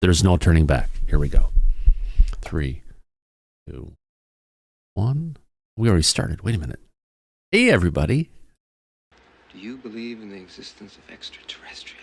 There's no turning back. Here we go. 3, 2, 1. We already started. Wait a minute. Hey, everybody. Do you believe in the existence of extraterrestrials?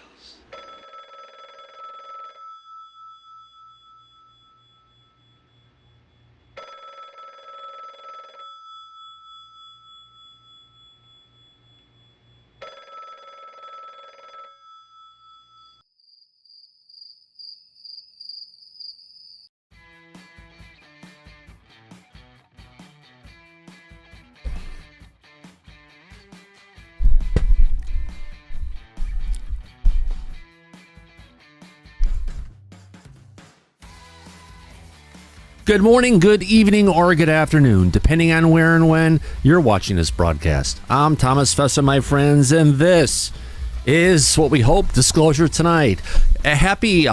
Good morning, good evening, or good afternoon, depending on where and when you're watching this broadcast. I'm Thomas Fessler, my friends, and this is what we hope, Disclosure tonight. A happy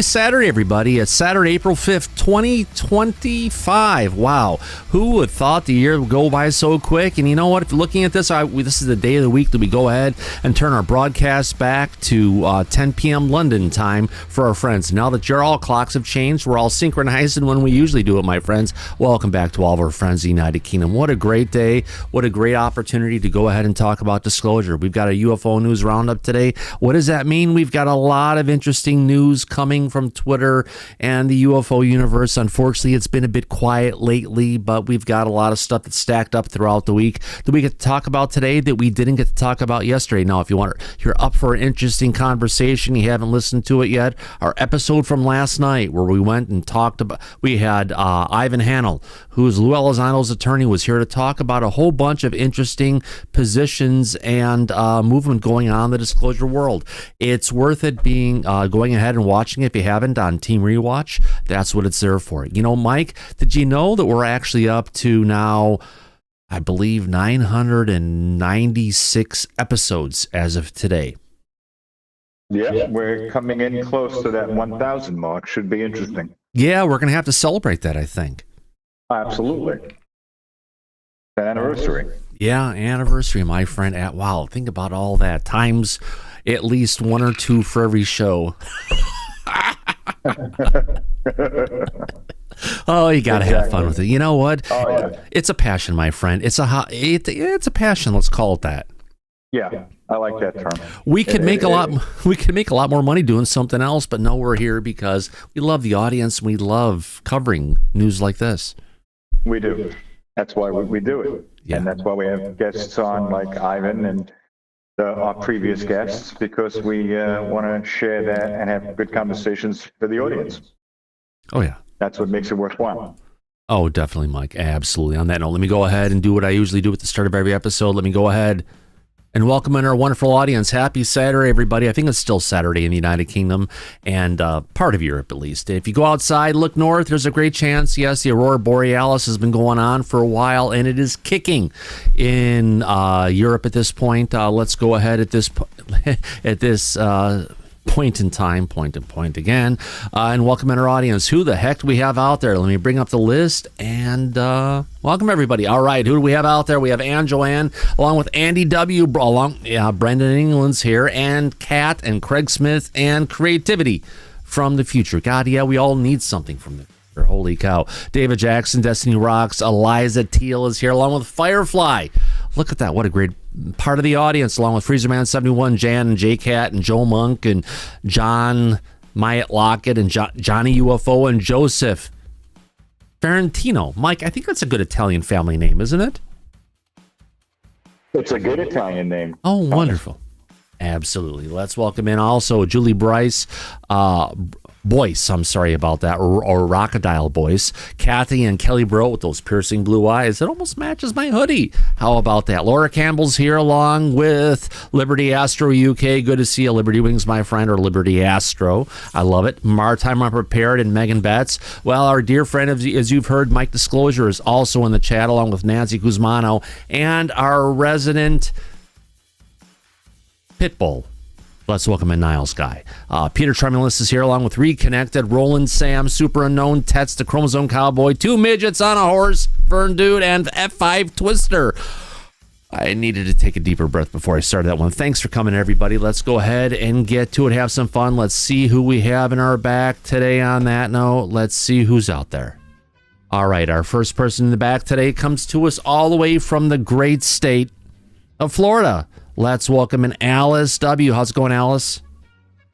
Saturday, everybody. It's Saturday, April 5th, 2025. Wow. Who would thought the year would go by so quick? And you know what? If you're looking at this, this is the day of the week that we go ahead and turn our broadcast back to 10 p.m. London time for our friends. Now that all clocks have changed, we're all synchronized in when we usually do it, my friends. Welcome back to all of our friends in the United Kingdom. What a great day. What a great opportunity to go ahead and talk about disclosure. We've got a UFO news roundup today. What does that mean? We've got a lot of interesting news coming from Twitter and the UFO universe. Unfortunately, it's been a bit quiet lately, but we've got a lot of stuff that's stacked up throughout the week that we get to talk about today that we didn't get to talk about yesterday. Now, if you're up for an interesting conversation, you haven't listened to it yet, our episode from last night where we went and talked about, we had Ivan Hanel, who's Lou Elizondo's attorney, was here to talk about a whole bunch of interesting positions and movement going on in the disclosure world. It's worth it going ahead and watching if you haven't on Team Rewatch. That's what it's there for. You know, Mike, did you know that we're actually up to now, I believe, 996 episodes as of today? Yeah, we're coming in close to that 1,000 mark. Should be interesting. Yeah, we're going to have to celebrate that, I think. Absolutely. The anniversary. Yeah, anniversary, my friend. Wow, think about all that. Times at least one or two for every show. Oh, you gotta have fun with it. You know what? Oh, yeah. It's a passion, my friend. It's a passion. Let's call it that. Yeah, I like that term. We could make a lot more money doing something else, but no, we're here because we love the audience. We love covering news like this. We do. That's why we do it, Yeah. and that's why we have guests on like Ivan and our previous guests, because we want to share that and have good conversations for the audience. Oh yeah. That's what makes it worthwhile. Oh, definitely, Mike. Absolutely. On that note, let me go ahead and do what I usually do at the start of every episode. Let me go ahead and welcome in our wonderful audience. Happy Saturday, everybody. I think it's still Saturday in the United Kingdom and part of Europe, at least. If you go outside, look north, there's a great chance. Yes, the Aurora Borealis has been going on for a while, and it is kicking in Europe at this point. Let's go ahead at this point in time, point again, and welcome in our audience. Who the heck do we have out there? Let me bring up the list and welcome everybody. All right, who do we have out there? We have Ann Joanne, along with Andy W, Brendan England's here, and Kat and Craig Smith, and Creativity from the Future. God, yeah, we all need something from the future. Holy cow. David Jackson, Destiny Rocks, Eliza Teal is here, along with Firefly. Look at that. What a great part of the audience, along with FreezerMan71, Jan and J-Cat and Joe Monk and John Myatt Lockett and Johnny UFO and Joseph Ferrantino. Mike, I think that's a good Italian family name, isn't it? It's a good Italian name. Oh, wonderful. Absolutely. Let's welcome in also Julie Boyce, I'm sorry about that, or Rockadile Boyce, Kathy and Kelly Bro with those piercing blue eyes. It almost matches my hoodie. How about that? Laura Campbell's here along with Liberty Astro UK. Good to see you, Liberty Wings, my friend, or Liberty Astro. I love it. Maritime Unprepared and Megan Betts. Well, our dear friend, as you've heard, Mike Disclosure is also in the chat along with Nancy Guzmano and our resident Pitbull. Let's welcome in Niles Guy. Peter Tremulous is here along with Reconnected, Roland Sam, Super Unknown, Tets, the Chromosome Cowboy, Two Midgets on a Horse, Vern Dude, and F5 Twister. I needed to take a deeper breath before I started that one. Thanks for coming, everybody. Let's go ahead and get to it. Have some fun. Let's see who we have in our back today on that note. Let's see who's out there. All right, our first person in the back today comes to us all the way from the great state of Florida. Let's welcome in Alice W. How's it going, Alice?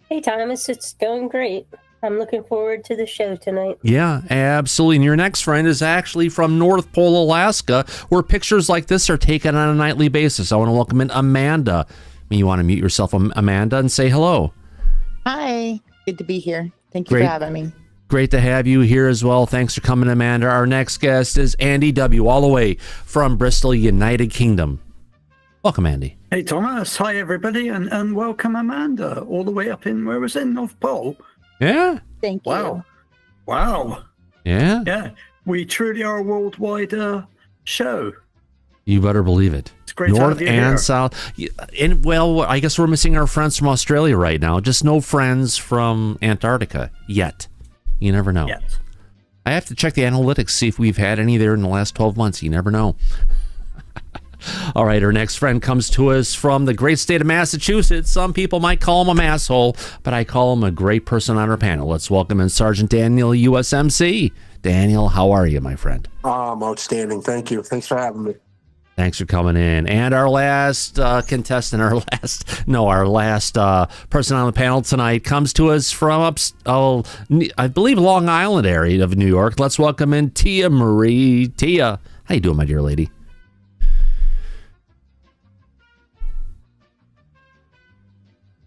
Hey, Thomas. It's going great. I'm looking forward to the show tonight. Yeah, absolutely. And your next friend is actually from North Pole, Alaska, where pictures like this are taken on a nightly basis. I want to welcome in Amanda. You want to mute yourself, Amanda, and say hello. Hi. Good to be here. Thank you for having me. Great to have you here as well. Thanks for coming, Amanda. Our next guest is Andy W., all the way from Bristol, United Kingdom. Welcome, Andy. Hey, Thomas. Hi, everybody, and welcome, Amanda, all the way up in, where was it, North Pole? Yeah. Thank you. Wow. Yeah. Yeah. We truly are a worldwide show. You better believe it. It's great to North have you and here. South. And, well, I guess we're missing our friends from Australia right now. Just no friends from Antarctica yet. You never know. Yes. I have to check the analytics, see if we've had any there in the last 12 months. You never know. All right, our next friend comes to us from the great state of Massachusetts. Some people might call him a masshole, but I call him a great person on our panel. Let's welcome in Sergeant Daniel, USMC. Daniel, how are you, my friend? I'm outstanding. Thank you. Thanks for having me. Thanks for coming in. And our last contestant, our last person on the panel tonight comes to us from I believe Long Island area of New York. Let's welcome in Tia Marie. Tia, how you doing, my dear lady?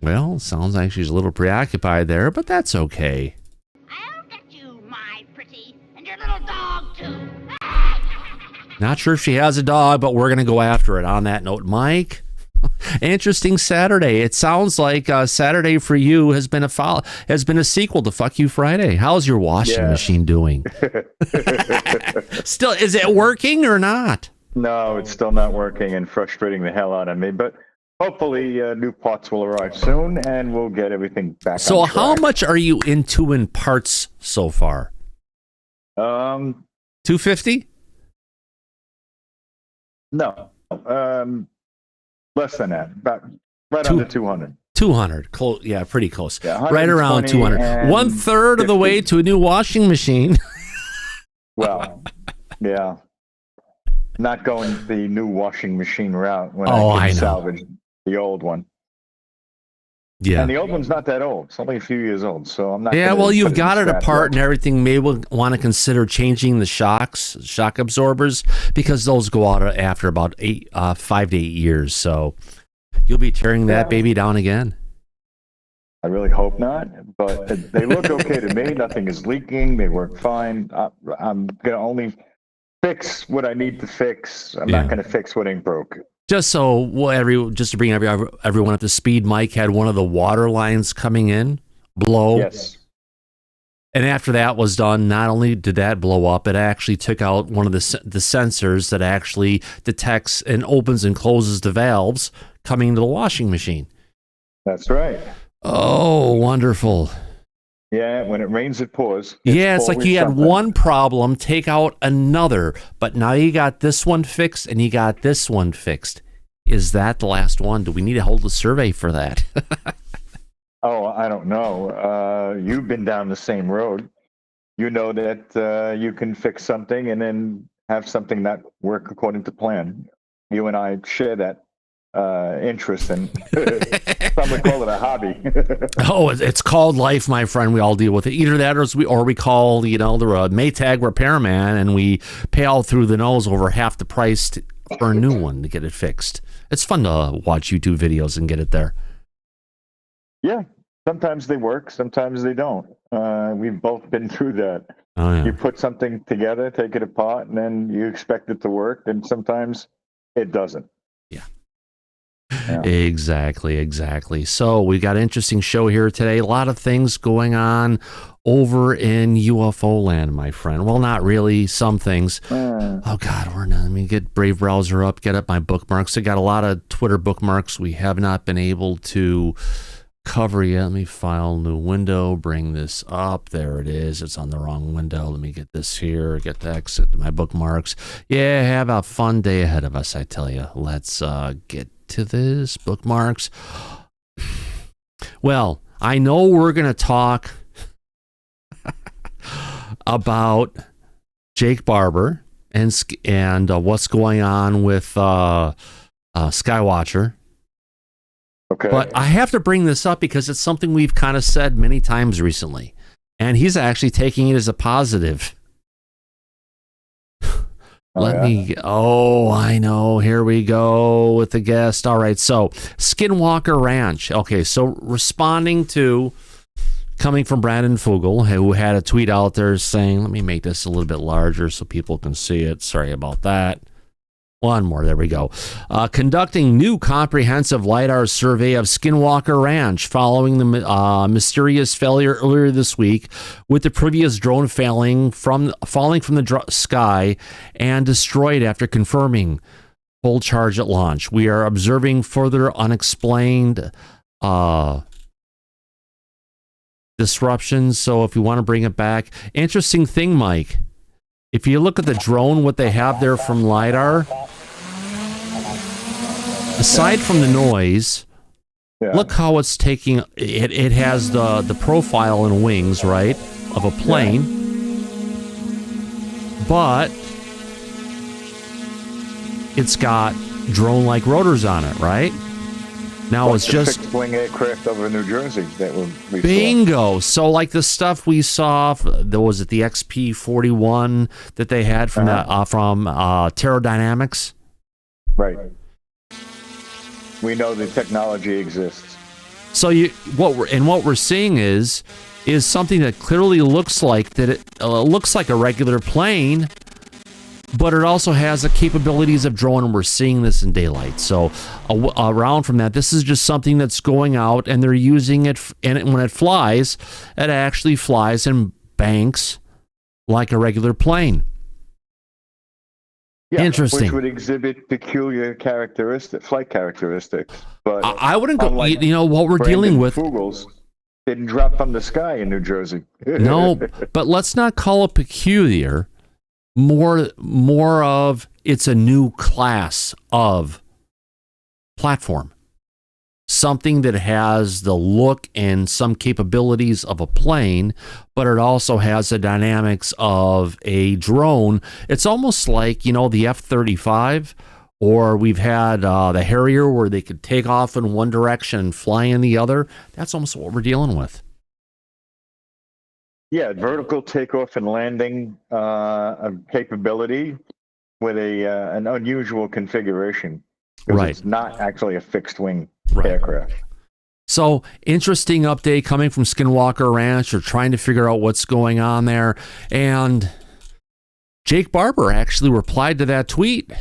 Well, sounds like she's a little preoccupied there, but that's okay. I'll get you, my pretty, and your little dog, too. Not sure if she has a dog, but we're going to go after it. On that note, Mike, interesting Saturday. It sounds like Saturday for you has been a sequel to Fuck You Friday. How's your washing machine doing? Still, is it working or not? No, it's still not working and frustrating the hell out of me, but hopefully new parts will arrive soon and we'll get everything back So on track. how much are you into in parts so far? 250? No, less than that, about under 200. 200, close, yeah, pretty close. Yeah, right around 200. 1/3 of the way to a new washing machine. Well, yeah, not going the new washing machine route when I I know. can salvage the old one. Yeah. And the old one's not that old. It's only a few years old, so I'm not. Yeah, gonna well, put you've in got it scrap apart yet. and everything. Maybe we'll want to consider changing the shock absorbers, because those go out after about 5 to 8 years. So you'll be tearing that baby down again. I really hope not, but they look okay to me. Nothing is leaking. They work fine. I'm going to only fix what I need to fix. I'm not going to fix what ain't broke. Just to bring everyone up to speed, Mike had one of the water lines coming in blow. Yes. And after that was done, not only did that blow up, it actually took out one of the sensors that actually detects and opens and closes the valves coming into the washing machine. That's right. Oh, wonderful. Yeah, when it rains, it pours. It's like always you had something. one problem, take out another, but now you got this one fixed and you got this one fixed. Is that the last one? Do we need to hold a survey for that? Oh, I don't know. You've been down the same road. You know that you can fix something and then have something not work according to plan. You and I share that interest, and some would call it a hobby. Oh, it's called life, my friend. We all deal with it. Either that, or we call the Maytag repairman, and we pay all through the nose over half the price for a new one to get it fixed. It's fun to watch YouTube videos and get it there. Yeah, sometimes they work, sometimes they don't. We've both been through that. Oh, yeah. You put something together, take it apart, and then you expect it to work, and sometimes it doesn't. Yeah. Exactly. So we got an interesting show here today. A lot of things going on over in UFO land, my friend. Well, not really. Some things. Oh God, let me get Brave Browser up. Get up my bookmarks. I got a lot of Twitter bookmarks we have not been able to cover yet. Let me file new window, bring this up. There it is. It's on the wrong window. Let me get this here, get to exit my bookmarks. Yeah, have a fun day ahead of us, I tell you. Let's get to this. Bookmarks. Well, I know we're going to talk about Jake Barber and what's going on with SKYWATCHER. Okay. But I have to bring this up because it's something we've kind of said many times recently. And he's actually taking it as a positive. I know. Here we go with the guest. All right. So, Skinwalker Ranch. Okay. So, responding to coming from Brandon Fugel, who had a tweet out there saying, let me make this a little bit larger so people can see it. Sorry about that. One more. There we go. Conducting new comprehensive LiDAR survey of Skinwalker Ranch following the mysterious failure earlier this week with the previous drone falling from the sky and destroyed after confirming full charge at launch. We are observing further unexplained disruptions. So if you want to bring it back, interesting thing, Mike. If you look at the drone, what they have there from LiDAR, aside from the noise, look how it's taking it. It has the profile and wings, right, of a plane, but it's got drone-like rotors on it, right? Now it's just fixed-wing aircraft over New Jersey that we bingo. So like the stuff we saw, there was it the XP-41 that they had from Terra Dynamics, right? We know the technology exists. So what we're seeing is something that clearly looks like that. It looks like a regular plane, but it also has the capabilities of drone, and we're seeing this in daylight. So around from that, this is just something that's going out, and they're using it, and when it flies, it actually flies in banks like a regular plane. Yeah, interesting. Which would exhibit peculiar flight characteristics. But I wouldn't go. What we're dealing with. Fugel's didn't drop from the sky in New Jersey. No, but let's not call it peculiar. More of it's a new class of platform. Something that has the look and some capabilities of a plane, but it also has the dynamics of a drone. It's almost like, the F-35, or we've had the Harrier where they could take off in one direction and fly in the other. That's almost what we're dealing with. Yeah, vertical takeoff and landing capability with an unusual configuration. Right. It's not actually a fixed wing Right. aircraft. So, interesting update coming from Skinwalker Ranch. They're trying to figure out what's going on there. And Jake Barber actually replied to that tweet.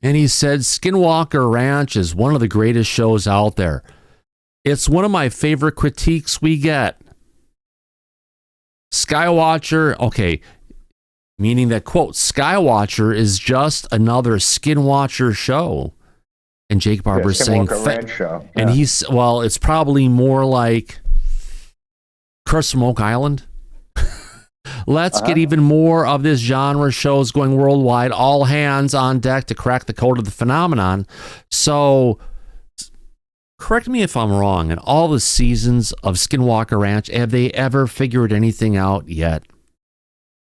And he said, Skinwalker Ranch is one of the greatest shows out there. It's one of my favorite critiques we get. SKYWATCHER, okay, meaning that, quote, SKYWATCHER is just another Skinwatcher show. And Jake Barber's saying, and he's, it's probably more like Curse from Oak Island. Let's get even more of this genre shows going worldwide, all hands on deck to crack the code of the phenomenon. So, correct me if I'm wrong, in all the seasons of Skinwalker Ranch, have they ever figured anything out yet?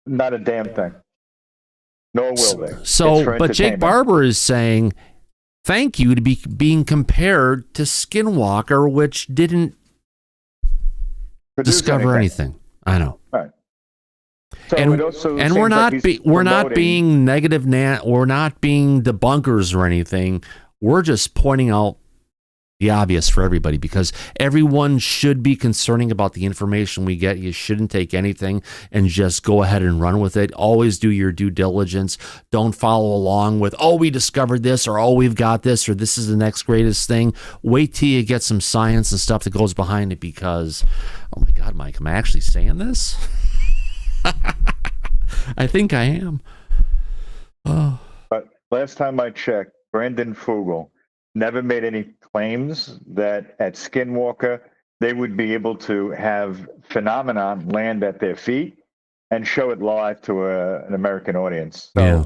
Not a damn thing. Nor will they. So, but Jake Barber is saying, thank you to be being compared to Skinwalker, which didn't discover anything. I know. Right. So and we're not being negative. We're not being debunkers or anything. We're just pointing out the obvious for everybody, because everyone should be concerning about the information we get. You shouldn't take anything and just go ahead and run with it. Always do your due diligence. Don't follow along with, we discovered this, or we've got this, or this is the next greatest thing. Wait till you get some science and stuff that goes behind it, because, oh my God, Mike, am I actually saying this? I think I am. Oh. But last time I checked, Brandon Fugel never made any claims that at Skinwalker they would be able to have phenomenon land at their feet and show it live to an American audience. So Yeah.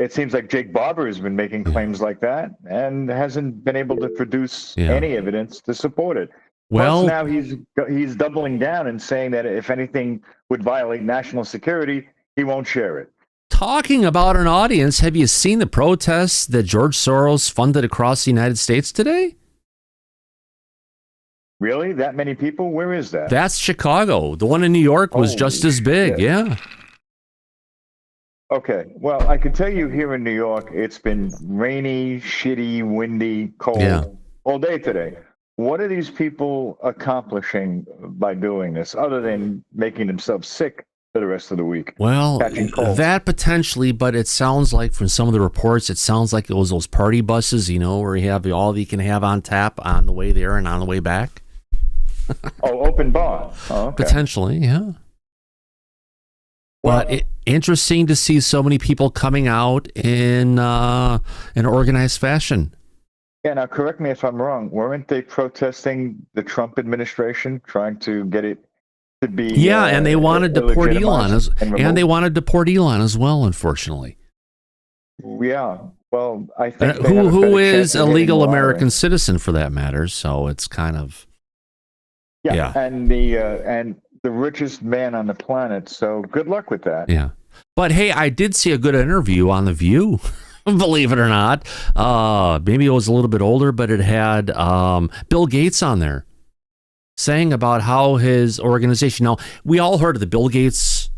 it seems like Jake Barber has been making claims like that and hasn't been able to produce any evidence to support it. Well, Plus now he's doubling down and saying that if anything would violate national security, he won't share it. talking about an audience, have you seen the protests that George Soros funded across the United States today? Really? That many people? Where is that? That's Chicago. The one in New York was just as big. shit. Yeah. Okay. Well, I can tell you here in New York, it's been rainy, shitty, windy, cold all day today. What are these people accomplishing by doing this other than making themselves sick for the rest of the week? Well, Catching colds. that potentially, but it sounds like from some of the reports, it sounds like it was those party buses, where you have all you can have on tap on the way there and on the way back. Oh, open bar. Oh, okay. Potentially, yeah. Well, But interesting to see so many people coming out in an organized fashion. Yeah, now correct me if I'm wrong. Weren't they protesting the Trump administration, trying to get it to be? Yeah, and they wanted to deport Elon, and they wanted to deport Elon as well. Unfortunately, Yeah. Well, I think they have a who better is chance a of getting legal more American citizen for that matter. So it's kind of Yeah, and the richest man on the planet. So good luck with that. yeah. But hey, I did see a good interview on The View. Believe it or not, maybe it was a little bit older, but it had Bill Gates on there saying about how his organization. Now, we all heard of the Bill Gates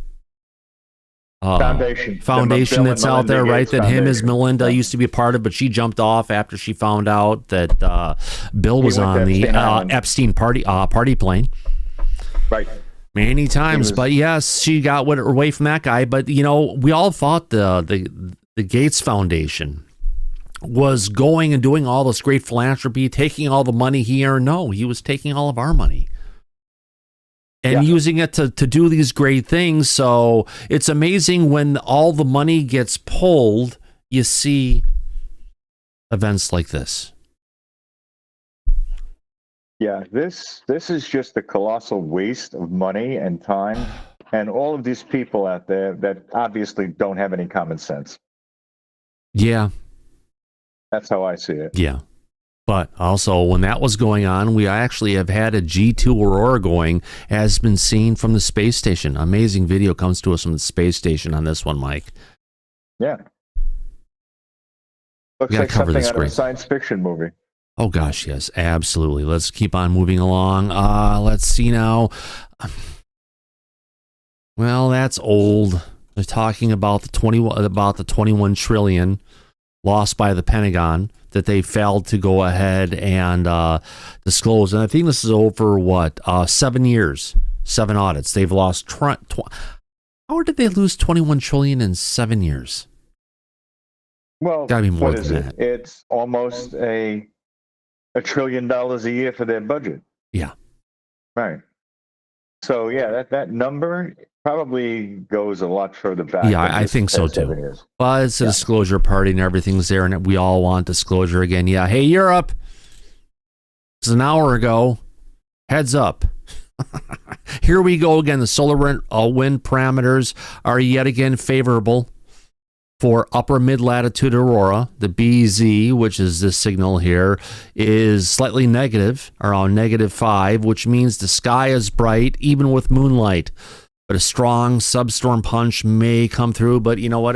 Foundation that's out there, right? That him as Melinda used to be a part of, but she jumped off after she found out that Bill was on the Epstein party plane. Right. Many times, but yes, she got away from that guy. But we all thought the Gates Foundation was going and doing all this great philanthropy, taking all the money he earned. No, he was taking all of our money and using it to do these great things. So it's amazing when all the money gets pulled, you see events like this. Yeah, this is just a colossal waste of money and time, and all of these people out there that obviously don't have any common sense. Yeah. That's how I see it. Yeah. But also, when that was going on, we actually have had a G2 Aurora going, has been seen from the space station. Amazing video comes to us from the space station on this one, Mike. Yeah. Looks like something out of a science fiction movie. Oh, gosh, yes, absolutely. Let's keep on moving along. Let's see now. Well, that's old. They're talking about the 21 trillion lost by the Pentagon that they failed to go ahead and disclose. And I think this is over 7 years, 7 audits. They've lost. How did they lose 21 trillion in 7 years? Well, gotta be more than that. It's almost $1 trillion a year for their budget. Yeah. Right. So yeah, that number probably goes a lot further back. Yeah, I think so too. Well, it's a disclosure party and everything's there, and we all want disclosure again. Yeah. Hey, Europe. This is an hour ago. Heads up. Here we go again. The solar wind parameters are yet again favorable for upper mid-latitude aurora. The BZ, which is this signal here, is slightly negative, around -5, which means the sky is bright, even with moonlight. But a strong substorm punch may come through. But you know what?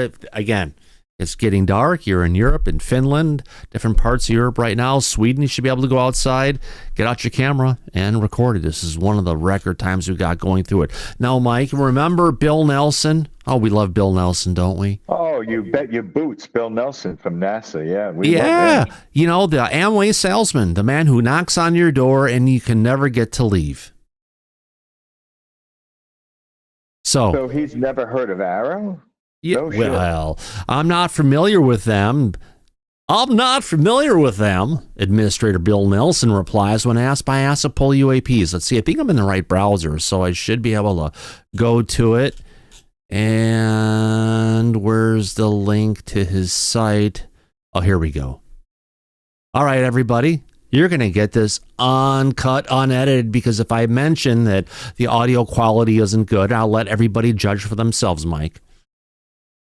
It's getting dark. You're in Europe, in Finland, different parts of Europe right now. Sweden, you should be able to go outside, get out your camera, and record it. This is one of the record times we've got going through it. Now, Mike, remember Bill Nelson? Oh, we love Bill Nelson, don't we? Oh, you bet your boots. Bill Nelson from NASA. Yeah. The Amway salesman, the man who knocks on your door and you can never get to leave. So he's never heard of AARO? Yeah, No shit. well, I'm not familiar with them. Administrator Bill Nelson replies when asked by ASAPOL UAPs. Let's see, I think I'm in the right browser, so I should be able to go to it. And where's the link to his site? Oh, here we go. All right, everybody. You're going to get this uncut, unedited, because if I mention that the audio quality isn't good, I'll let everybody judge for themselves, Mike.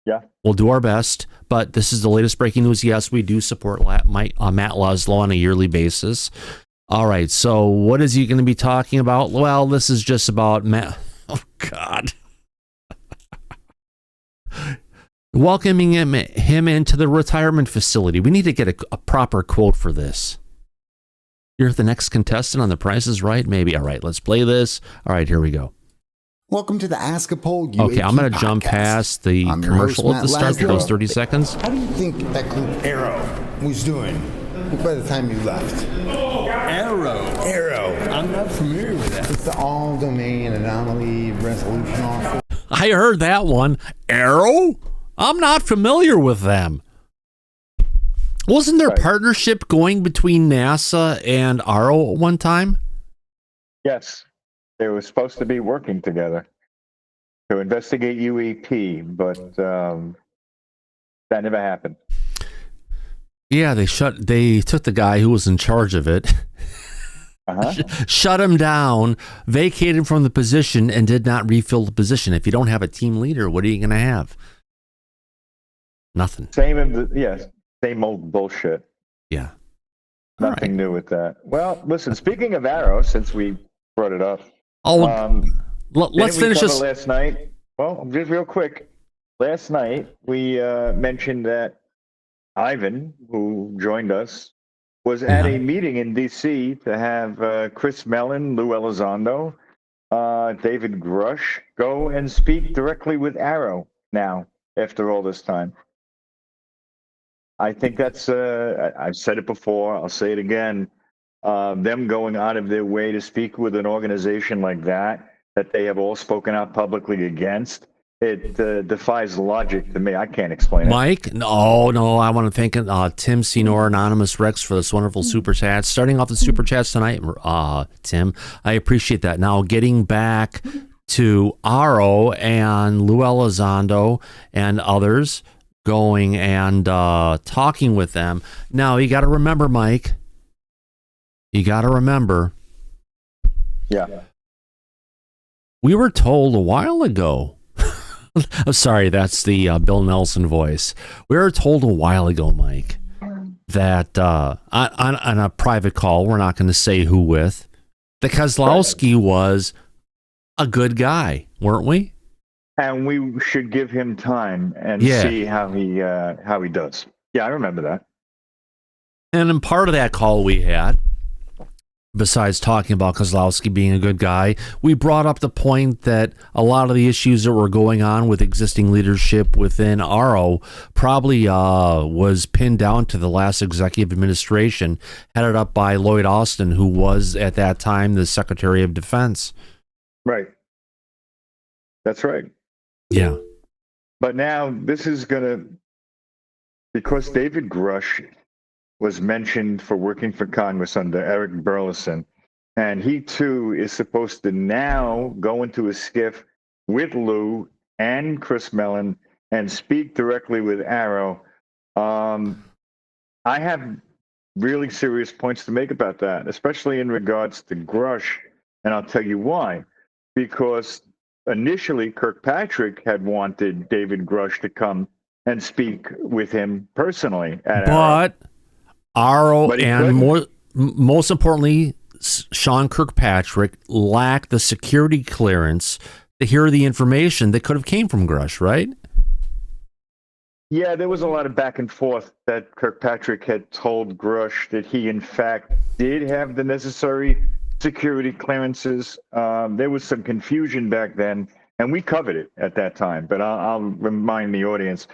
Yeah. We'll do our best, but this is the latest breaking news. Yes, we do support Matt Laszlo on a yearly basis. All right, so what is he going to be talking about? Well, this is just about Matt. Oh, God. Welcoming him into the retirement facility. We need to get a proper quote for this. You're the next contestant on The Price is Right? Maybe. All right, let's play this. All right, here we go. Welcome to the Ask a Poll UAP Okay, I'm going to jump podcast. past the I'm your commercial host, at the Matt start for those Laszlo. 30 seconds. How do you think that group AARO was doing by the time you left? AARO. I'm not familiar with that. It's the All Domain Anomaly Resolution Office. I heard that one. Arrow? I'm not familiar with them. Wasn't there partnership going between NASA and AARO at one time? Yes. They were supposed to be working together to investigate UAP, but that never happened. Yeah, they took the guy who was in charge of it, shut him down, vacated him from the position, and did not refill the position. If you don't have a team leader, what are you going to have? Nothing. Same old bullshit. Yeah. Nothing new with that. Well, listen, speaking of AARO, since we brought it up. Let's finish this. Last night, well, just real quick. Last night, we mentioned that Ivan, who joined us, was at a meeting in D.C. to have Chris Mellon, Lou Elizondo, David Grush go and speak directly with AARO now, after all this time. I think that's, I've said it before, I'll say it again, them going out of their way to speak with an organization like that they have all spoken out publicly against, it defies logic to me. I can't explain it. Mike? No, I want to thank Tim Senor, Anonymous Rex for this wonderful super chat. Starting off the super chats tonight, Tim, I appreciate that. Now, getting back to AARO and Lou Elizondo and others, going and talking with them. Now, you got to remember, Mike. Yeah. We were told a while ago. I'm sorry, that's the Bill Nelson voice. We were told a while ago, Mike, that on a private call, we're not going to say who with, that Kozlowski was a good guy, weren't we? And we should give him time and see how he does. Yeah, I remember that. And in part of that call we had, besides talking about Kozlowski being a good guy, we brought up the point that a lot of the issues that were going on with existing leadership within AARO probably was pinned down to the last executive administration, headed up by Lloyd Austin, who was at that time the Secretary of Defense. Right. That's right. Yeah. But now this is going to, because David Grush was mentioned for working for Congress under Eric Burleson, and he too is supposed to now go into a skiff with Lou and Chris Mellon and speak directly with AARO. I have really serious points to make about that, especially in regards to Grush, and I'll tell you why. Because initially Kirkpatrick had wanted David Grush to come and speak with him personally at AARO. AARO and most importantly, Sean Kirkpatrick lacked the security clearance to hear the information that could have came from Grush, right? Yeah, there was a lot of back and forth that Kirkpatrick had told Grush that he, in fact, did have the necessary security clearances. There was some confusion back then, and we covered it at that time, but I'll remind the audience.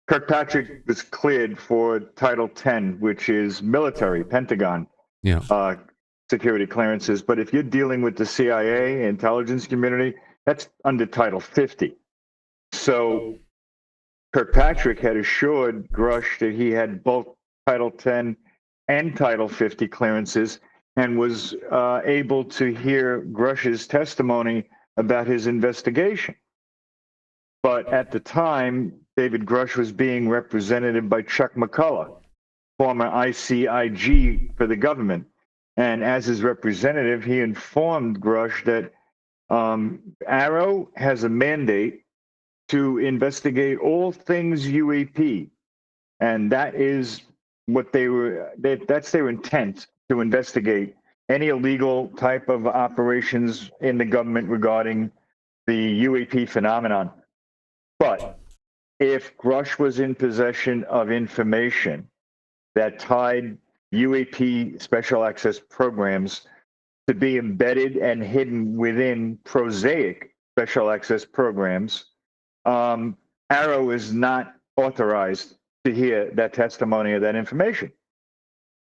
Kirkpatrick was cleared for Title 10, which is military, Pentagon security clearances. But if you're dealing with the CIA, intelligence community, that's under Title 50. So Kirkpatrick had assured Grush that he had both Title 10 and Title 50 clearances and was able to hear Grush's testimony about his investigation. But at the time, David Grush was being represented by Chuck McCullough. former ICIG for the government. And as his representative, he informed Grush that AARO has a mandate to investigate all things UAP. And that is what that's their intent, to investigate any illegal type of operations in the government regarding the UAP phenomenon. But if Grush was in possession of information that tied UAP special access programs to be embedded and hidden within prosaic special access programs, AARO is not authorized to hear that testimony or that information.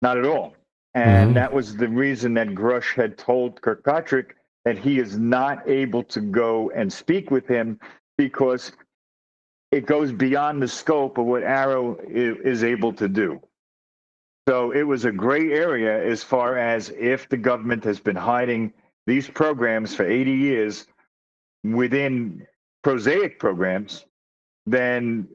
Not at all. And that was the reason that Grush had told Kirkpatrick that he is not able to go and speak with him, because it goes beyond the scope of what AARO is able to do. So it was a gray area as far as if the government has been hiding these programs for 80 years within prosaic programs, then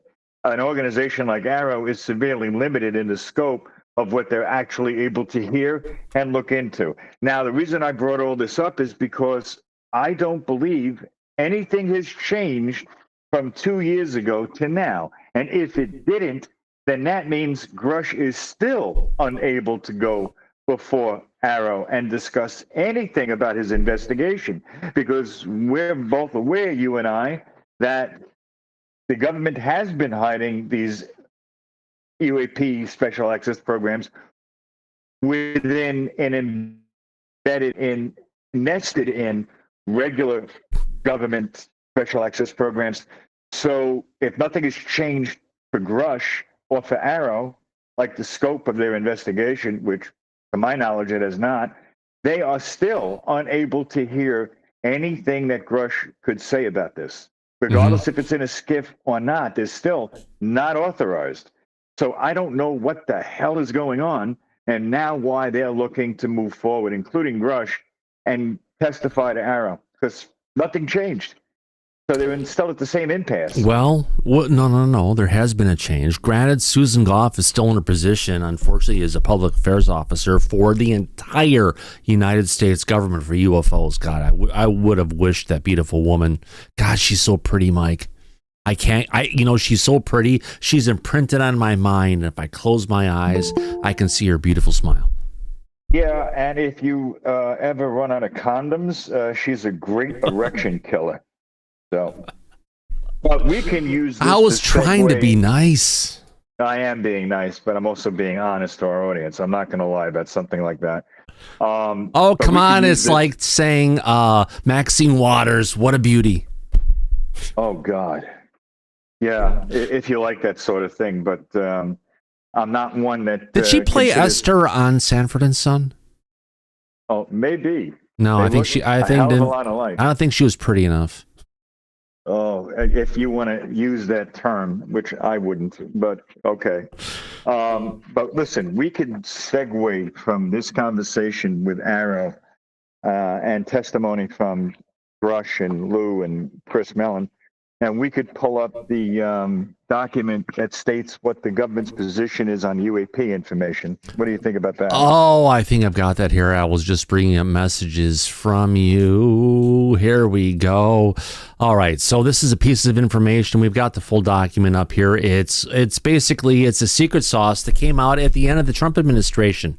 an organization like AARO is severely limited in the scope of what they're actually able to hear and look into. Now, the reason I brought all this up is because I don't believe anything has changed from 2 years ago to now. And if it didn't, then that means Grush is still unable to go before AARO and discuss anything about his investigation, because we're both aware, you and I, that the government has been hiding these UAP special access programs within and embedded in, nested in regular government special access programs. So if nothing has changed for Grush or for AARO, like the scope of their investigation, which to my knowledge it has not, they are still unable to hear anything that Grush could say about this. Regardless if it's in a skiff or not, they're still not authorized. So I don't know what the hell is going on, and now why they're looking to move forward, including Grush, and testify to AARO, because nothing changed. So they're still at the same impasse. Well, no. There has been a change. Granted, Susan Goff is still in her position, unfortunately, as a public affairs officer for the entire United States government for UFOs. God, I would have wished that beautiful woman. God, she's so pretty, Mike. She's so pretty. She's imprinted on my mind. If I close my eyes, I can see her beautiful smile. Yeah, and if you ever run out of condoms, she's a great erection killer. So, but we can use this. I was trying to be nice. I am being nice, but I'm also being honest to our audience. I'm not going to lie about something like that. Come on. It's like saying Maxine Waters, what a beauty. Oh, God. Yeah, if you like that sort of thing. But I'm not one that... Did she play Esther on Sanford and Son? Oh, maybe. No, I don't think she was pretty enough. Oh, if you want to use that term, which I wouldn't, but okay. But listen, we could segue from this conversation with AARO and testimony from Grush and Lou and Chris Mellon, and we could pull up the document that states what the government's position is on UAP information. What do you think about that? Oh, I think I've got that here. I was just bringing up messages from you. Here we go. All right. So this is a piece of information. We've got the full document up here. It's basically a secret sauce that came out at the end of the Trump administration.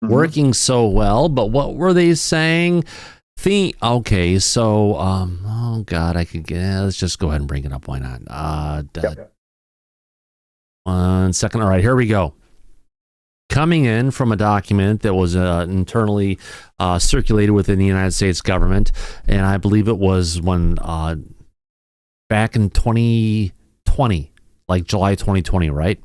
Working so well, but what were they saying? Okay, so oh God, let's just go ahead and bring it up. Why not? Yep. 1 second. All right, here we go. Coming in from a document that was internally circulated within the United States government, and I believe it was when back in 2020, like July 2020, right?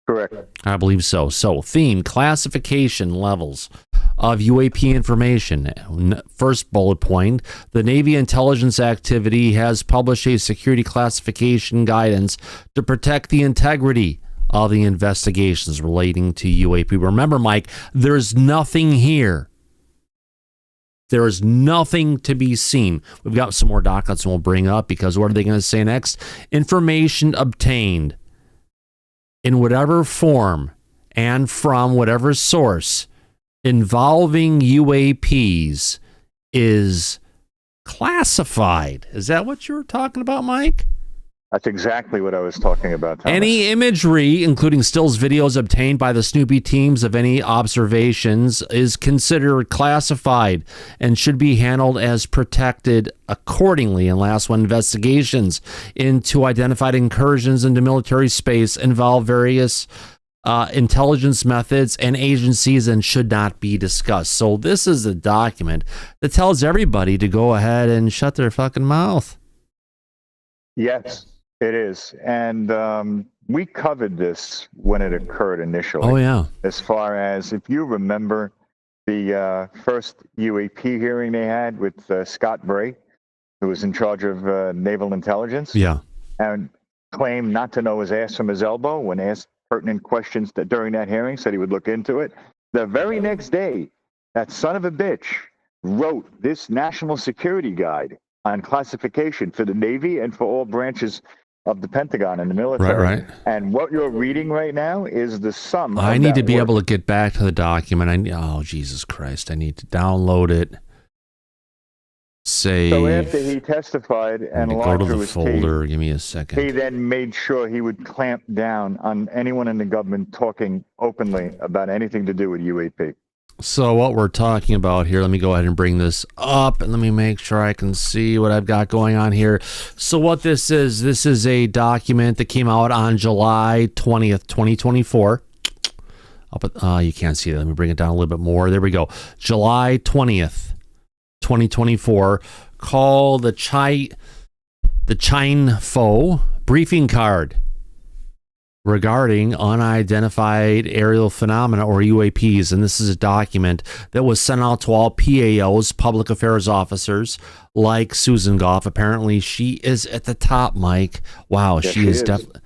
Correct. I believe so. So, theme, classification levels of UAP information. First bullet point, the Navy intelligence activity has published a security classification guidance to protect the integrity of the investigations relating to UAP. Remember, Mike, there's nothing here. There is nothing to be seen. We've got some more documents we'll bring up, because what are they going to say next? Information obtained in whatever form and from whatever source involving UAPs is classified. Is that what you were talking about, Mike? That's exactly what I was talking about, Thomas. Any imagery, including stills videos obtained by the Snoopy teams of any observations, is considered classified and should be handled as protected accordingly. And last one, investigations into identified incursions into military space involve various intelligence methods and agencies and should not be discussed. So this is a document that tells everybody to go ahead and shut their fucking mouth. Yes, it is. And we covered this when it occurred initially. Oh, yeah. As far as, if you remember, the first UAP hearing they had with Scott Bray, who was in charge of naval intelligence. Yeah. And claimed not to know his ass from his elbow when asked pertinent questions during that hearing, said he would look into it. The very next day, that son of a bitch wrote this national security guide on classification for the Navy and for all branches of the Pentagon and the military. Right. And what you're reading right now is the sum. I need to be able to get back to the document. Oh, Jesus Christ. I need to download it. Save. So after he testified and go logged to through the his folder. tape, Give me a second. he then made sure he would clamp down on anyone in the government talking openly about anything to do with UAP. So what we're talking about here, let me go ahead and bring this up and let me make sure I can see what I've got going on here. So what this is a document that came out on July 20th, 2024. You can't see it. Let me bring it down a little bit more. There we go. July 20th, 2024, called the Chine Fo briefing card regarding unidentified aerial phenomena, or UAPs. And this is a document that was sent out to all PAOs, public affairs officers, like Susan Goff. Apparently she is at the top, Mike. Wow, Yes, she is definitely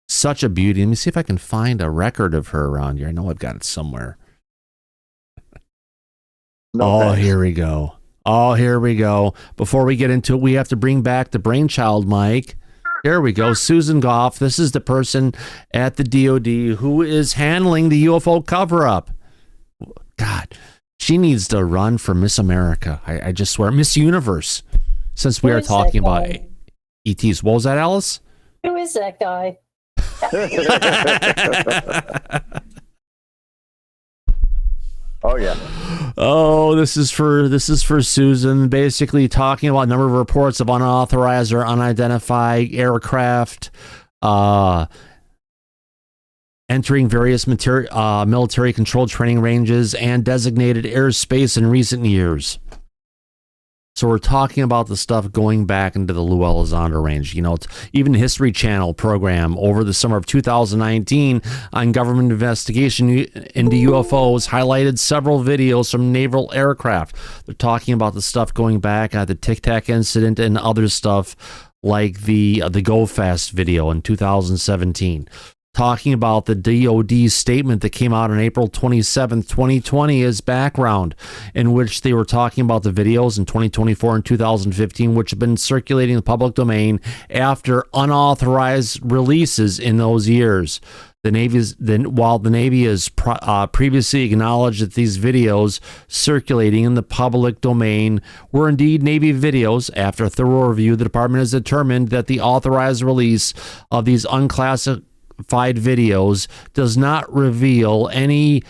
such a beauty. Let me see if I can find a record of her around here. I know I've got it somewhere. Here we go. Here we go. Before we get into it, we have to bring back the brainchild, Mike. Here we go. Susan Goff. This is the person at the DOD who is handling the UFO cover-up. God, she needs to run for Miss America. I just swear. Miss Universe, since we are talking about ETs. What was that, Alice? Who is that guy? Oh yeah. Oh, this is for Susan. Basically, talking about a number of reports of unauthorized or unidentified aircraft entering various military-controlled training ranges and designated airspace in recent years. So we're talking about the stuff going back into the Elizondo range. You know, even History Channel program over the summer of 2019 on government investigation into UFOs highlighted several videos from naval aircraft. They're talking about the stuff going back at the Tic Tac incident and other stuff like the Go Fast video in 2017. Talking about the DOD statement that came out on April 27th, 2020 as background, in which they were talking about the videos in 2024 and 2015, which have been circulating in the public domain after unauthorized releases in those years. While the Navy has previously acknowledged that these videos circulating in the public domain were indeed Navy videos, after a thorough review, the department has determined that the authorized release of these unclassified videos does not reveal any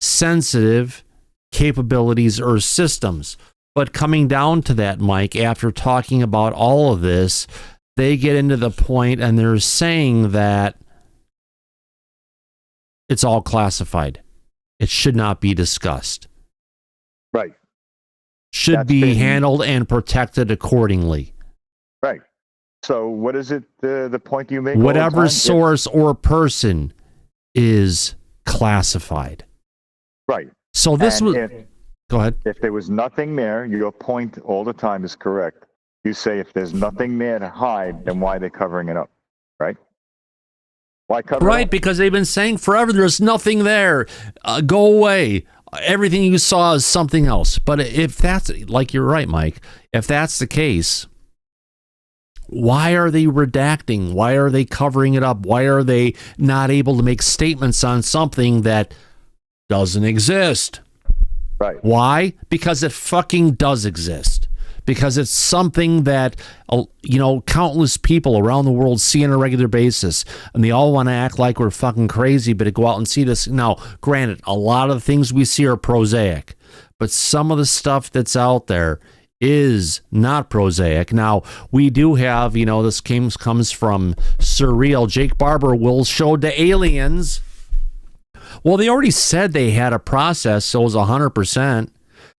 sensitive capabilities or systems. But coming down to that, Mike, after talking about all of this, they get into the point and they're saying that it's all classified. It should not be discussed. Right. Should be handled and protected accordingly. Right. So what is it, the point you make? Whatever source or person is classified. Right. So this was... Go ahead. If there was nothing there, your point all the time is correct. You say if there's nothing there to hide, then why are they covering it up? Right? Why cover it up? Right, because they've been saying forever there's nothing there. Go away. Everything you saw is something else. But if that's... Like you're right, Mike. If that's the case... why are they redacting? Why are they covering it up? Why are they not able to make statements on something that doesn't exist? Right. Why? Because it fucking does exist. Because it's something that, countless people around the world see on a regular basis, and they all want to act like we're fucking crazy, but to go out and see this. Now, granted, a lot of the things we see are prosaic, but some of the stuff that's out there is not prosaic. Now, we do have, this comes from Surreal. Jake Barber will show the aliens. Well, they already said they had a process, so it was 100%.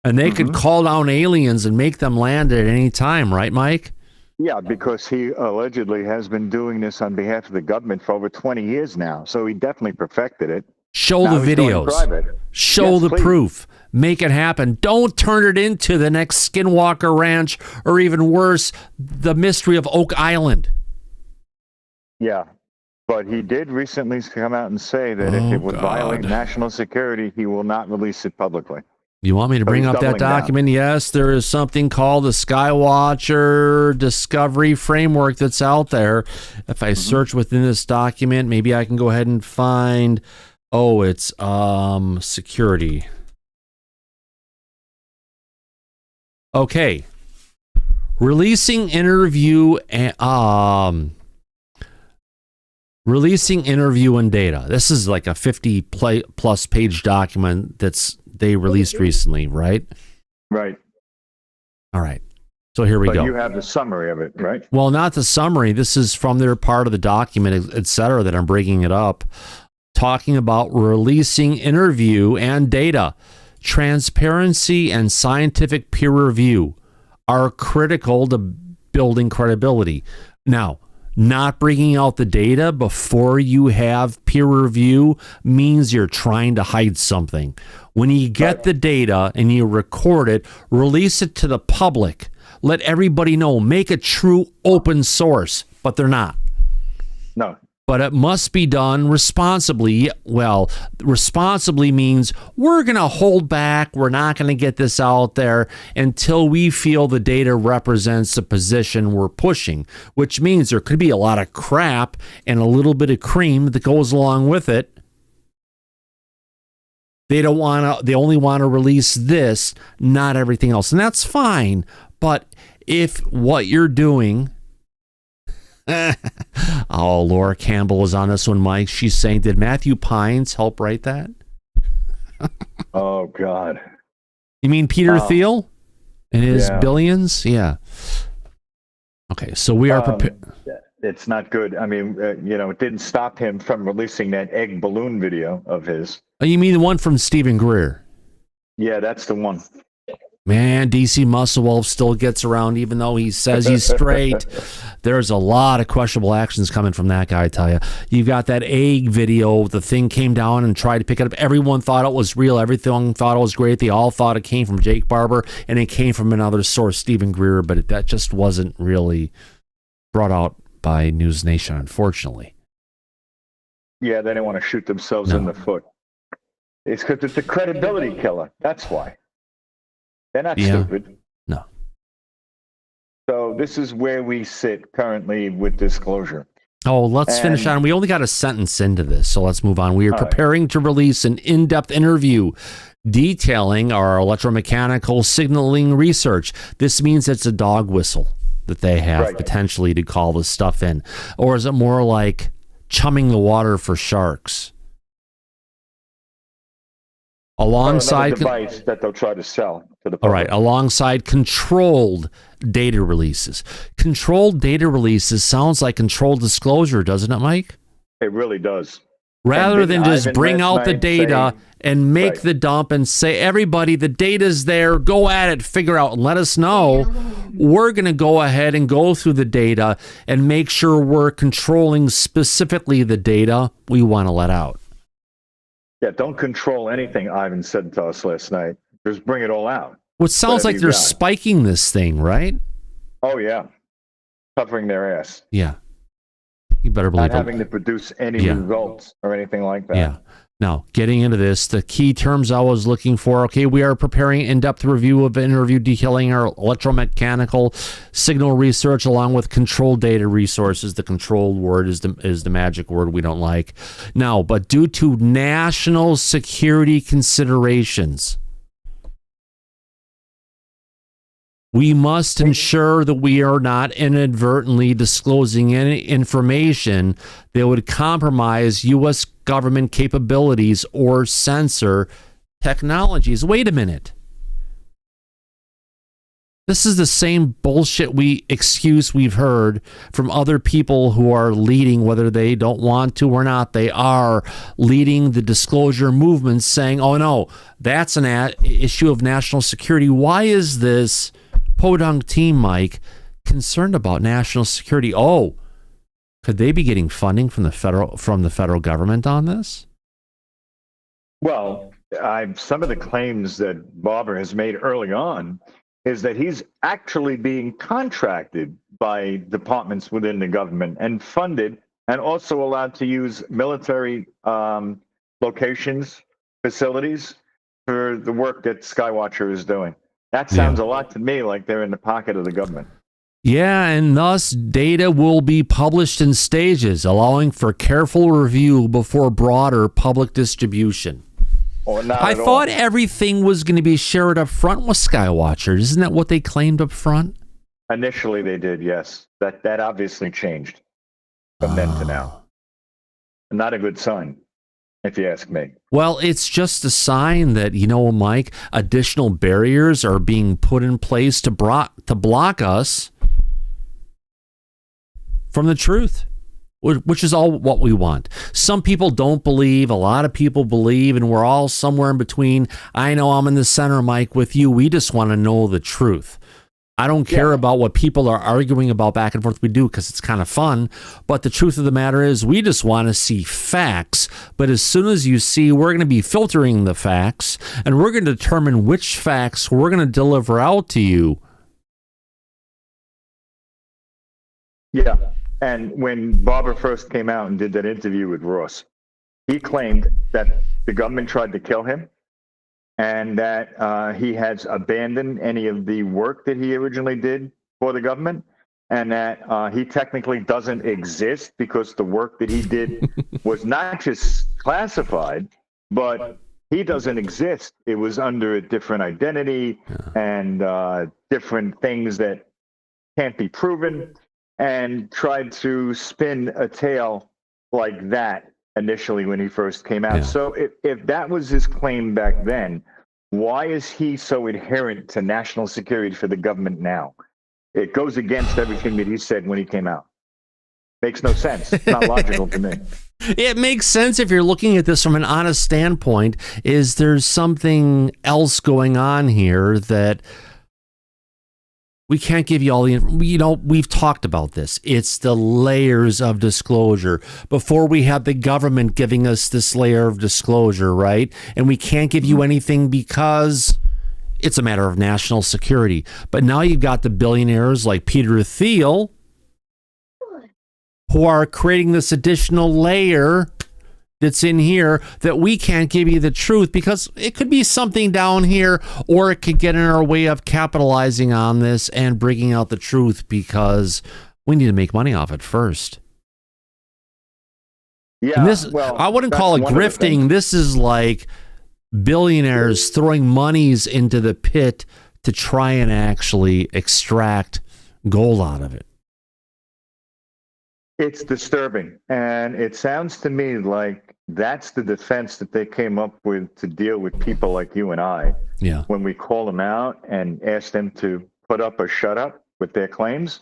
And they could call down aliens and make them land at any time, right, Mike? Yeah, because he allegedly has been doing this on behalf of the government for over 20 years now. So he definitely perfected it. Show Now the he's going videos. private. Show Yes, the please. proof. Make it happen. Don't turn it into the next Skinwalker Ranch, or even worse, the mystery of Oak Island. Yeah. But he did recently come out and say that if it would violate national security, he will not release it publicly. You want me to bring he's up that doubling down. document? Yes, there is something called the SKYWATCHER Discovery Framework that's out there. If I search within this document, maybe I can go ahead and find, it's security. Okay. Releasing interview and data. This is like a 50-plus page document they released recently, right? Right. All right. So here we But go. you have the summary of it, right? Well, not the summary. This is from their part of the document, et cetera, that I'm bringing it up. Talking about releasing interview and data. Transparency and scientific peer review are critical to building credibility. Now, not bringing out the data before you have peer review means you're trying to hide something. When you get the data and you record it, release it to the public. Let everybody know. Make a true open source, but they're not. No. But it must be done responsibly. Well, responsibly means we're going to hold back. We're not going to get this out there until we feel the data represents the position we're pushing, which means there could be a lot of crap and a little bit of cream that goes along with it. They only want to release this, not everything else. And that's fine. But if what you're doing... Oh, Laura Campbell is on this one, Mike. She's saying, did Matthew Pines help write that? Oh, God. You mean Peter Thiel and his Yeah. billions? Yeah. Okay, so we are prepared. It's not good. I mean, it didn't stop him from releasing that egg balloon video of his. Oh, you mean the one from Stephen Greer? Yeah, that's the one. Man, DC Muscle still gets around even though he says he's straight. There's a lot of questionable actions coming from that guy, I tell you. You've got that egg video. The thing came down and tried to pick it up. Everyone thought it was real. Everything thought it was great. They all thought it came from Jake Barber, and it came from another source, Stephen Greer, but that just wasn't really brought out by News Nation, unfortunately. Yeah, they didn't want to shoot themselves in the foot. It's because it's a credibility killer. That's why. They're not stupid. No. So this is where we sit currently with disclosure. Oh, let's finish on. We only got a sentence into this, so let's move on. We are preparing to release an in-depth interview detailing our electromechanical signaling research. This means it's a dog whistle that they have potentially to call this stuff in. Or is it more like chumming the water for sharks? Alongside device that they'll try to sell to the public. All right, alongside controlled data releases. Controlled data releases sounds like controlled disclosure, doesn't it, Mike? It really does. Rather than just bring out the data and make the dump and say, everybody, the data's there, go at it, figure out, and let us know. We're going to go ahead and go through the data and make sure we're controlling specifically the data we want to let out. Yeah, don't control anything Ivan said to us last night. Just bring it all out. Well, it sounds like they're spiking this thing, right? Oh, yeah. Covering their ass. Yeah. You better believe Not having to produce any results or anything like that. Yeah. Now, getting into this, the key terms I was looking for, okay, we are preparing in-depth review of an interview detailing our electromechanical signal research along with controlled data resources. The controlled word is the magic word we don't like. Now, but due to national security considerations, we must ensure that we are not inadvertently disclosing any information that would compromise U.S. government capabilities or censor technologies. Wait a minute. This is the same bullshit excuse we've heard from other people who are leading, whether they don't want to or not. They are leading the disclosure movement, saying, oh no, that's an issue of national security. Why is this podunk team, Mike, concerned about national security? Oh, could they be getting funding from the federal government on this? Well, some of the claims that Barber has made early on is that he's actually being contracted by departments within the government and funded and also allowed to use military locations, facilities for the work that SKYWATCHER is doing. That sounds a lot to me like they're in the pocket of the government. Yeah, and thus data will be published in stages, allowing for careful review before broader public distribution. I thought everything was going to be shared up front with SKYWATCHER. Isn't that what they claimed up front? Initially they did, yes. That obviously changed from then to now. Not a good sign, if you ask me. Well, it's just a sign that, Mike, additional barriers are being put in place to block us from the truth, which is all what we want. Some people don't believe, a lot of people believe, and we're all somewhere in between. I know I'm in the center, Mike, with you. We just want to know the truth. I don't care about what people are arguing about back and forth. We do because it's kind of fun. But the truth of the matter is we just want to see facts. But as soon as you see, we're going to be filtering the facts, and we're going to determine which facts we're going to deliver out to you. Yeah. And when Barber first came out and did that interview with Ross, he claimed that the government tried to kill him and that he has abandoned any of the work that he originally did for the government, and that he technically doesn't exist because the work that he did was not just classified, but he doesn't exist. It was under a different identity and different things that can't be proven, and tried to spin a tale like that initially when he first came out. So if that was his claim back then, why is he so adherent to national security for the government now? It goes against everything that he said when he came out. Makes no sense. It's not logical to me. It makes sense if you're looking at this from an honest standpoint. Is there's something else going on here that we can't give you all the information? We've talked about this. It's the layers of disclosure. Before we had the government giving us this layer of disclosure, right? And we can't give you anything because it's a matter of national security. But now you've got the billionaires like Peter Thiel who are creating this additional layer that's in here that we can't give you the truth because it could be something down here, or it could get in our way of capitalizing on this and bringing out the truth because we need to make money off it first. Yeah, and this, I wouldn't call it grifting. This is like billionaires throwing monies into the pit to try and actually extract gold out of it. It's disturbing, and it sounds to me like that's the defense that they came up with to deal with people like you and I. Yeah. When we call them out and ask them to put up or shut up with their claims,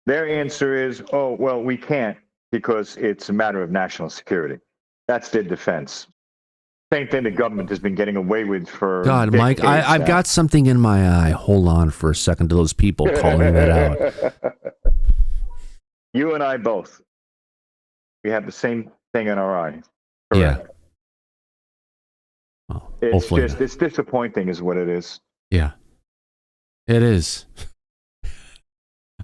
their answer is, oh, well, we can't because it's a matter of national security. That's their defense. Same thing the government has been getting away with for God, Mike, I've got something in my eye. Hold on for a second to those people calling that out. You and I both. We have the same thing in our eye. Correct. Yeah. Well, it's disappointing is what it is. Yeah. It is.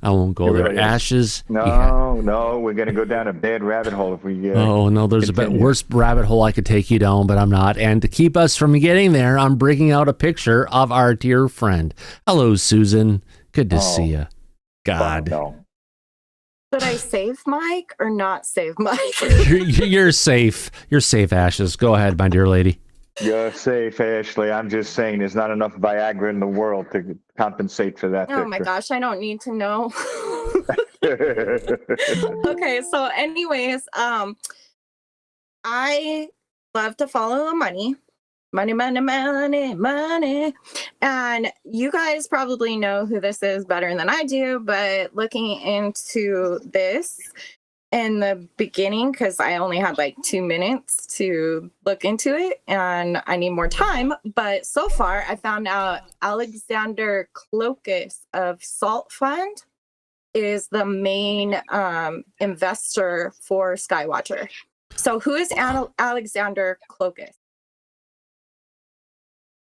I won't go there. Really? Ashes. No, we're going to go down a bad rabbit hole if we. Oh no, there's continue. a worse rabbit hole I could take you down, but I'm not. And to keep us from getting there, I'm bringing out a picture of our dear friend. Hello, Susan. Good to see you. God. No. Should I save Mike or not save Mike? You're safe. You're safe, Ashes. Go ahead, my dear lady. You're safe, Ashley. I'm just saying there's not enough Viagra in the world to compensate for that. Oh my gosh, I don't need to know. Okay, so anyways, I love to follow the money. Money. And you guys probably know who this is better than I do, but looking into this in the beginning, because I only had like 2 minutes to look into it and I need more time. But so far, I found out Alexander Clokus of Salt Fund is the main investor for SKYWATCHER. So who is Alexander Clokus?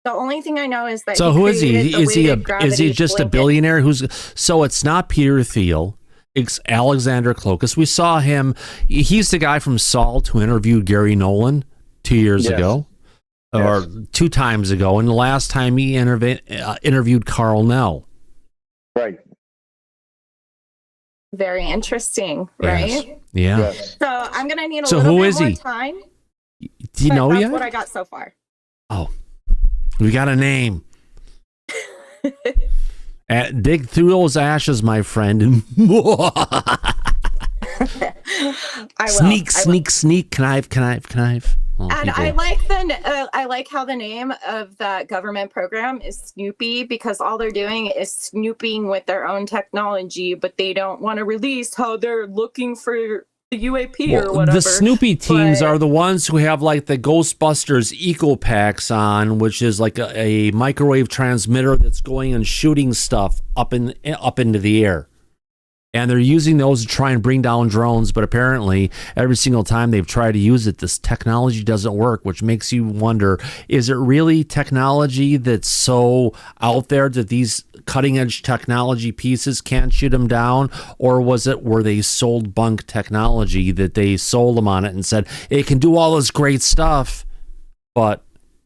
The only thing I know is that. So who is he? Is he just a billionaire? So it's not Peter Thiel. It's Alexander Clokus. We saw him. He's the guy from Salt who interviewed Gary Nolan 2 years ago, or 2 times ago, and the last time he interviewed Carl Nell. Right. Very interesting, right? Yes. Yeah. Yes. So I'm gonna need a little bit more time. Do you know that's yet? what I got so far. Oh, we got a name. Dig through those ashes, my friend, and sneak, connive. Oh, and people. I like how the name of that government program is Snoopy, because all they're doing is snooping with their own technology, but they don't want to release how they're looking for the UAP or whatever. The Snoopy teams are the ones who have like the Ghostbusters Eco Packs on, which is like a microwave transmitter that's going and shooting stuff up into the air. And they're using those to try and bring down drones, but apparently every single time they've tried to use it, this technology doesn't work, which makes you wonder, is it really technology that's so out there that these cutting-edge technology pieces can't shoot them down? Or were they sold bunk technology that they sold them on it and said, it can do all this great stuff, but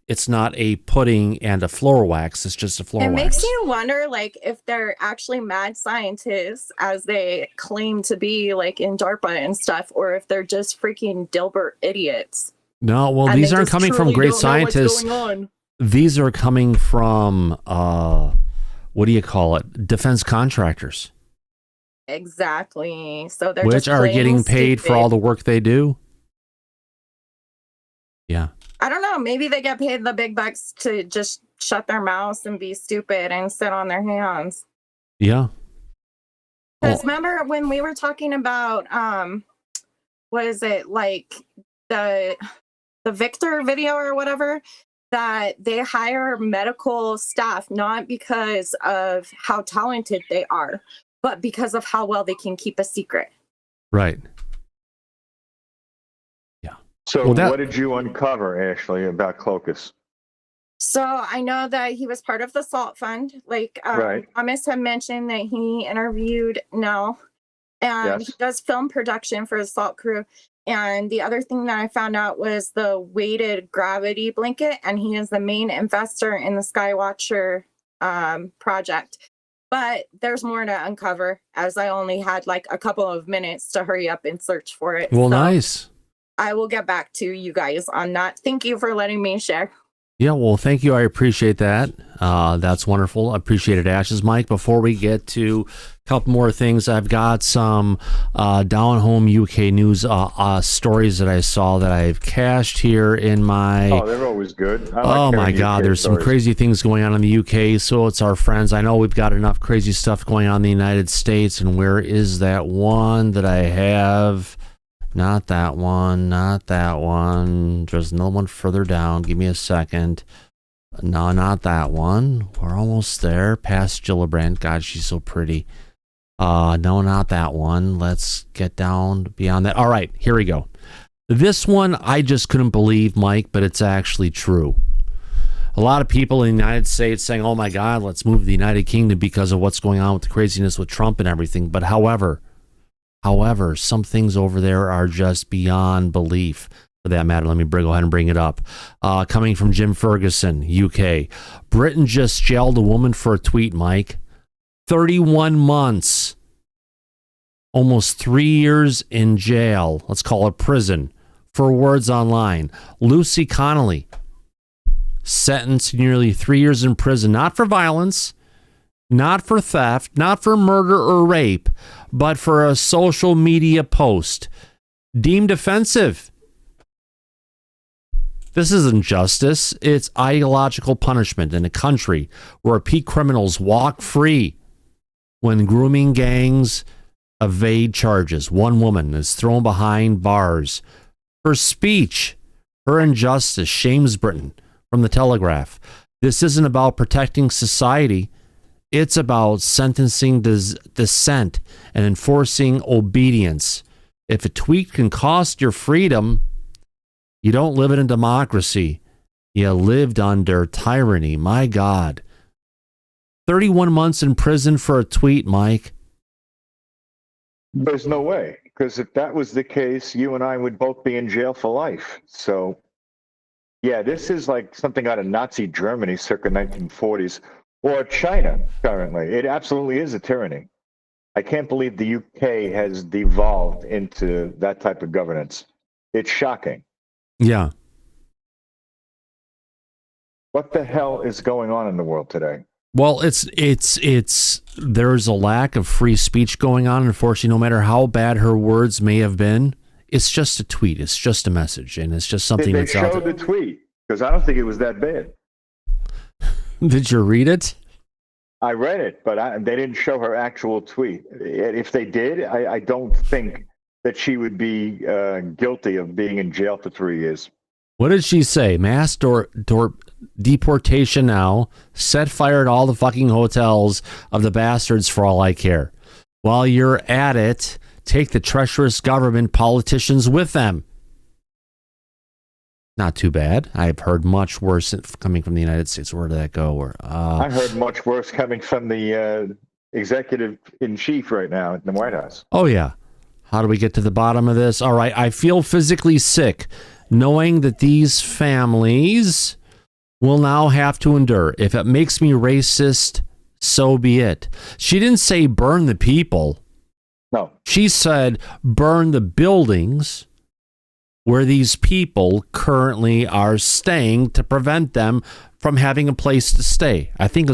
it's not a pudding and a floor wax. It's just a floor wax. It makes you wonder, like, if they're actually mad scientists, as they claim to be, like, in DARPA and stuff, or if they're just freaking Dilbert idiots. No, well, these aren't coming from great scientists. These are coming from, what do you call it? Defense contractors. Exactly. So they're which just are getting paid for all the work they do. Yeah. I don't know. Maybe they get paid the big bucks to just shut their mouths and be stupid and sit on their hands. Yeah. Because remember when we were talking about, what is it, like the Victor video or whatever, that they hire medical staff not because of how talented they are, but because of how well they can keep a secret. Right. So what did you uncover, Ashley, about Clokus? So I know that he was part of the Salt Fund. Like Thomas had mentioned that he interviewed Nell, and he does film production for the Salt crew. And the other thing that I found out was the weighted gravity blanket, and he is the main investor in the SKYWATCHER project. But there's more to uncover, as I only had like a couple of minutes to hurry up and search for it. Well, nice. I will get back to you guys on that. Thank you for letting me share. Yeah, well, thank you. I appreciate that. That's wonderful. I appreciate it, Ashes. Mike, before we get to a couple more things, I've got some down-home UK news stories that I saw that I've cached here in my... Oh, they're always good. Oh, my God. There's some crazy things going on in the UK, so it's our friends. I know we've got enough crazy stuff going on in the United States, and where is that one that I have... Not that one. There's another one further down. Give me a second. No, not that one. We're almost there. Past Gillibrand. God, she's so pretty. No, not that one. Let's get down beyond that. All right, here we go. This one I just couldn't believe, Mike, but it's actually true. A lot of people in the United States saying, oh my God, let's move to the United Kingdom because of what's going on with the craziness with Trump and everything. But however, some things over there are just beyond belief. For that matter, let me go ahead and bring it up. Coming from Jim Ferguson, UK. Britain just jailed a woman for a tweet, Mike. 31 months. Almost 3 years in jail. Let's call it prison. For words online. Lucy Connolly. Sentenced to nearly 3 years in prison. Not for violence. Not for theft. Not for murder or rape. But for a social media post. Deemed offensive. This isn't justice. It's ideological punishment in a country where peak criminals walk free when grooming gangs evade charges. One woman is thrown behind bars. Her speech, her injustice shames Britain. From the Telegraph. This isn't about protecting society. It's about sentencing dissent and enforcing obedience. If a tweet can cost your freedom, you don't live in a democracy. You lived under tyranny. My God. 31 months in prison for a tweet, Mike. There's no way, because if that was the case, you and I would both be in jail for life. So, yeah, this is like something out of Nazi Germany circa 1940s or China currently. It absolutely is a tyranny. I can't believe the UK has devolved into that type of governance. It's shocking. Yeah. What the hell is going on in the world today? Well, there's a lack of free speech going on. Unfortunately, no matter how bad her words may have been, it's just a tweet. It's just a message, and it's just something that's out there. Did they show the tweet? Because I don't think it was that bad. Did you read it? I read it, but they didn't show her actual tweet. If they did, I don't think that she would be guilty of being in jail for 3 years. What did she say? Mass deportation now. Set fire at all the fucking hotels of the bastards for all I care. While you're at it, take the treacherous government politicians with them. Not too bad. I've heard much worse coming from the United States. Where did that go? I heard much worse coming from the executive in chief right now in the White House. Oh, yeah. How do we get to the bottom of this? All right. I feel physically sick knowing that these families will now have to endure. If it makes me racist, so be it. She didn't say burn the people. No. She said burn the buildings where these people currently are staying to prevent them from having a place to stay. I think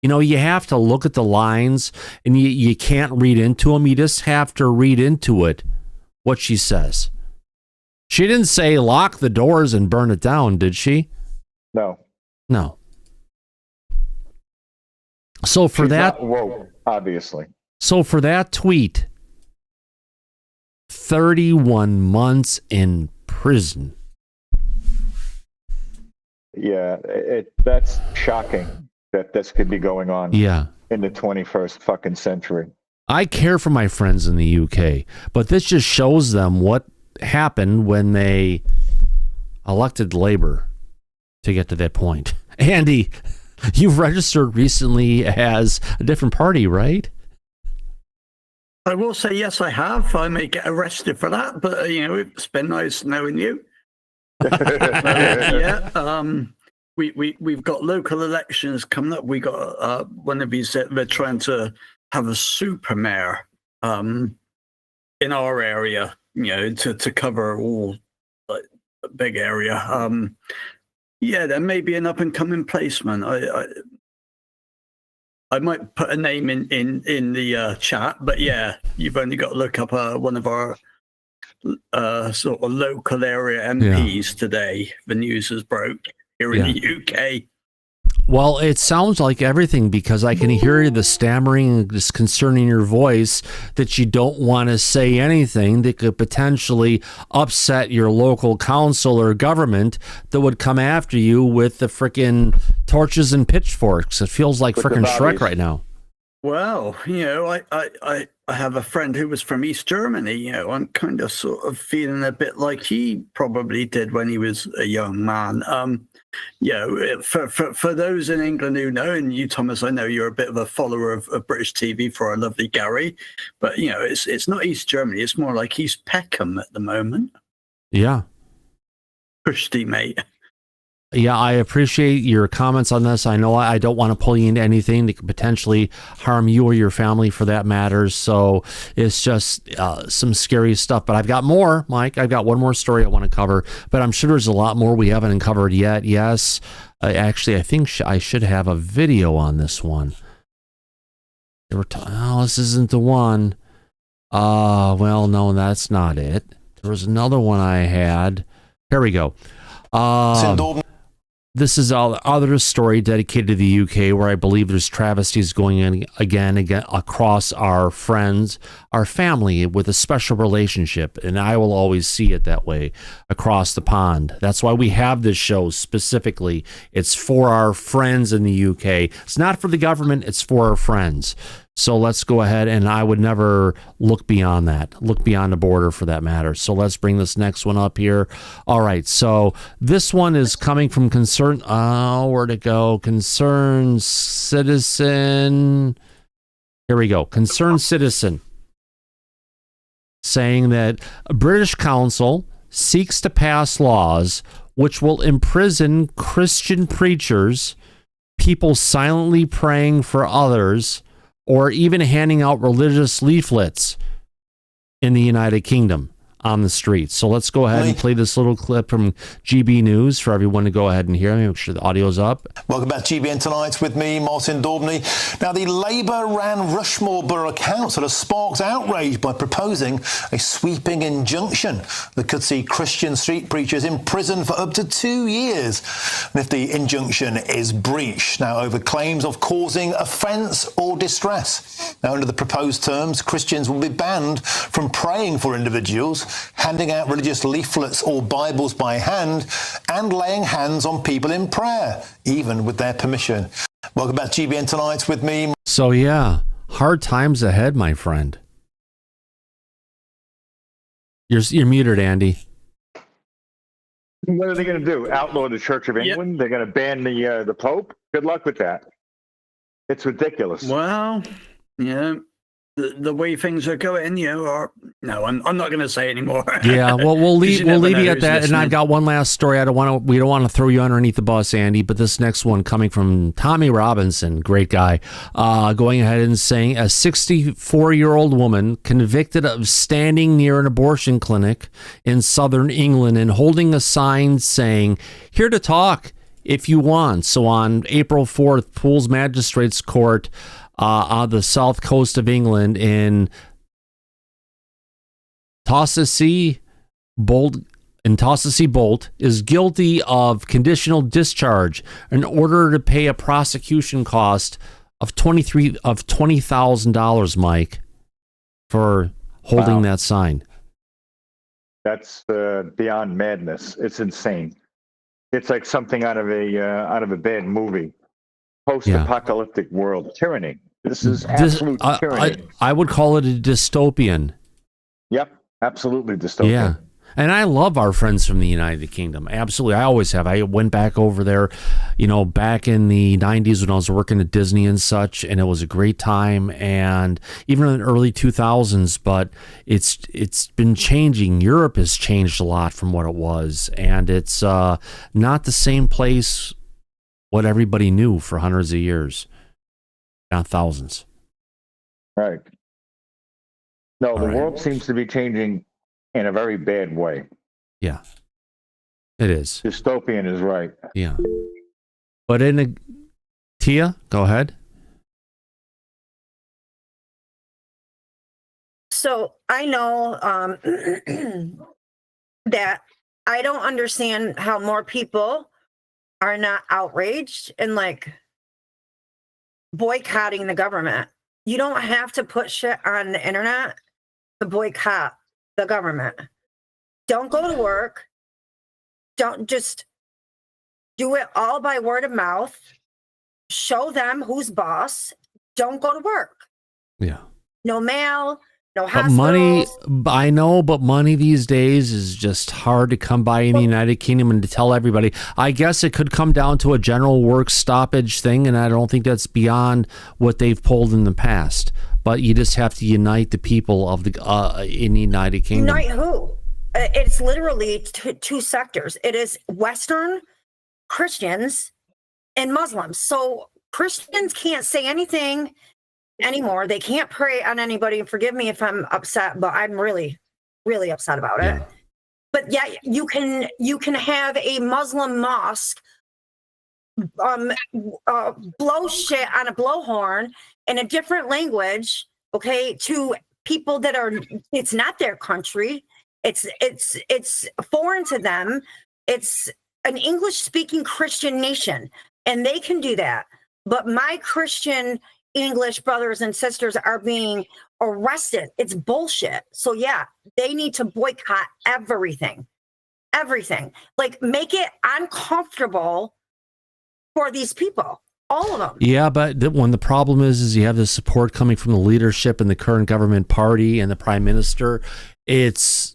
you have to look at the lines and you can't read into them. You just have to read into it what she says. She didn't say lock the doors and burn it down, did she? No. No. So for She's that, not woke, obviously. So for that tweet, 31 months in prison. Yeah, that's shocking that this could be going on. Yeah. In the 21st fucking century. I care for my friends in the UK, but this just shows them what happened when they elected Labour to get to that point. Andy, you've registered recently as a different party, right? I will say, yes, I have. I may get arrested for that, but, it's been nice knowing you. We've got local elections coming up. We got one of these, they're trying to have a super mayor in our area, to cover all a big area. There may be an up and coming placement. I might put a name in the chat, but you've only got to look up one of our sort of local area MPs today. The news has broke here in the UK. Well, it sounds like everything because I can hear the stammering and disconcerting in your voice that you don't want to say anything that could potentially upset your local council or government that would come after you with the frickin' torches and pitchforks. It feels like frickin' Shrek right now. Well, I have a friend who was from East Germany. You know, I'm kind of sort of feeling a bit like he probably did when he was a young man. You know, for those in England who know, and you, Thomas, I know you're a bit of a follower of British TV for our lovely Gary, but you know, it's not East Germany. It's more like East Peckham at the moment. Yeah. Christy, mate. Yeah, I appreciate your comments on this. I know I don't want to pull you into anything that could potentially harm you or your family for that matter. So it's just some scary stuff. But I've got more, Mike. I've got one more story I want to cover. But I'm sure there's a lot more we haven't uncovered yet. Yes. Actually, I think I should have a video on this one. This isn't the one. Well, no, that's not it. There was another one I had. Here we go. This is other story dedicated to the UK, where I believe there's travesties going in again across our friends, our family with a special relationship, and I will always see it that way across the pond. That's why we have this show specifically. It's for our friends in the UK. It's not for the government. It's for our friends. So let's go ahead, and I would never look beyond that, look beyond the border for that matter. So let's bring this next one up here. All right, so this one is coming from where'd it go? Concerned Citizen. Here we go. Concerned Citizen saying that a British council seeks to pass laws which will imprison Christian preachers, people silently praying for others, or even handing out religious leaflets in the United Kingdom on the streets. So let's go ahead and play this little clip from GB News for everyone to go ahead and hear. Make sure the audio's up. Welcome back to GBN Tonight with me, Martin Daubney. Now, the Labour-ran Rushmore Borough Council has sparked outrage by proposing a sweeping injunction that could see Christian street preachers in prison for up to 2 years if the injunction is breached. Now, over claims of causing offence or distress. Now, under the proposed terms, Christians will be banned from praying for individuals, handing out religious leaflets or Bibles by hand, and laying hands on people in prayer, even with their permission. Welcome back to GBN Tonight with me. So yeah, hard times ahead, my friend. You're muted, Andy. What are they going to do? Outlaw the Church of England? Yep. They're going to ban the Pope? Good luck with that. It's ridiculous. Well, yeah. The way things are going, no, I'm not going to say anymore. Yeah, well, we'll leave you at that. And I've got one last story. We don't want to throw you underneath the bus, Andy, but this next one coming from Tommy Robinson, great guy, going ahead and saying a 64-year-old woman convicted of standing near an abortion clinic in southern England and holding a sign saying, "Here to talk if you want." So on April 4th, Pools Magistrates Court on the south coast of England in Tossesea Bolt is guilty of conditional discharge in order to pay a prosecution cost of $20,000, Mike, for holding that sign. That's beyond madness. It's insane. It's like something out of a bad movie. Post-apocalyptic world tyranny. This is absolute tyranny. I would call it a dystopian. Yep, absolutely dystopian. Yeah, and I love our friends from the United Kingdom. Absolutely, I always have. I went back over there, back in the 90s when I was working at Disney and such, and it was a great time. And even in the early 2000s, but it's been changing. Europe has changed a lot from what it was, and it's not the same place what everybody knew for hundreds of years. Not thousands. Right. No, the world seems to be changing in a very bad way. Yeah, it is. Dystopian is right. Yeah. But Tia, go ahead. So I know that I don't understand how more people are not outraged and boycotting the government. You don't have to put shit on the internet to boycott the government. Don't go to work. Don't just do it all by word of mouth. Show them who's boss. Don't go to work. Yeah. no mail, no But hospitals. money, I know, but money these days is just hard to come by in the United Kingdom, and to tell everybody, I guess it could come down to a general work stoppage thing, and I don't think that's beyond what they've pulled in the past. But you just have to unite the people of the in the United Kingdom. Unite who? It's literally two sectors. It is Western Christians and Muslims. So Christians can't say anything anymore. They can't pray on anybody. Forgive me if I'm upset, but I'm really, really upset about it. But yeah, you can have a Muslim mosque blow shit on a blowhorn in a different language, okay, to people that are, it's not their country. It's foreign to them. It's an English-speaking Christian nation, and they can do that. But my Christian English brothers and sisters are being arrested. It's bullshit. So yeah, they need to boycott everything. Like, make it uncomfortable for these people, all of them. Yeah, but when the problem is you have the support coming from the leadership and the current government party and the prime minister, it's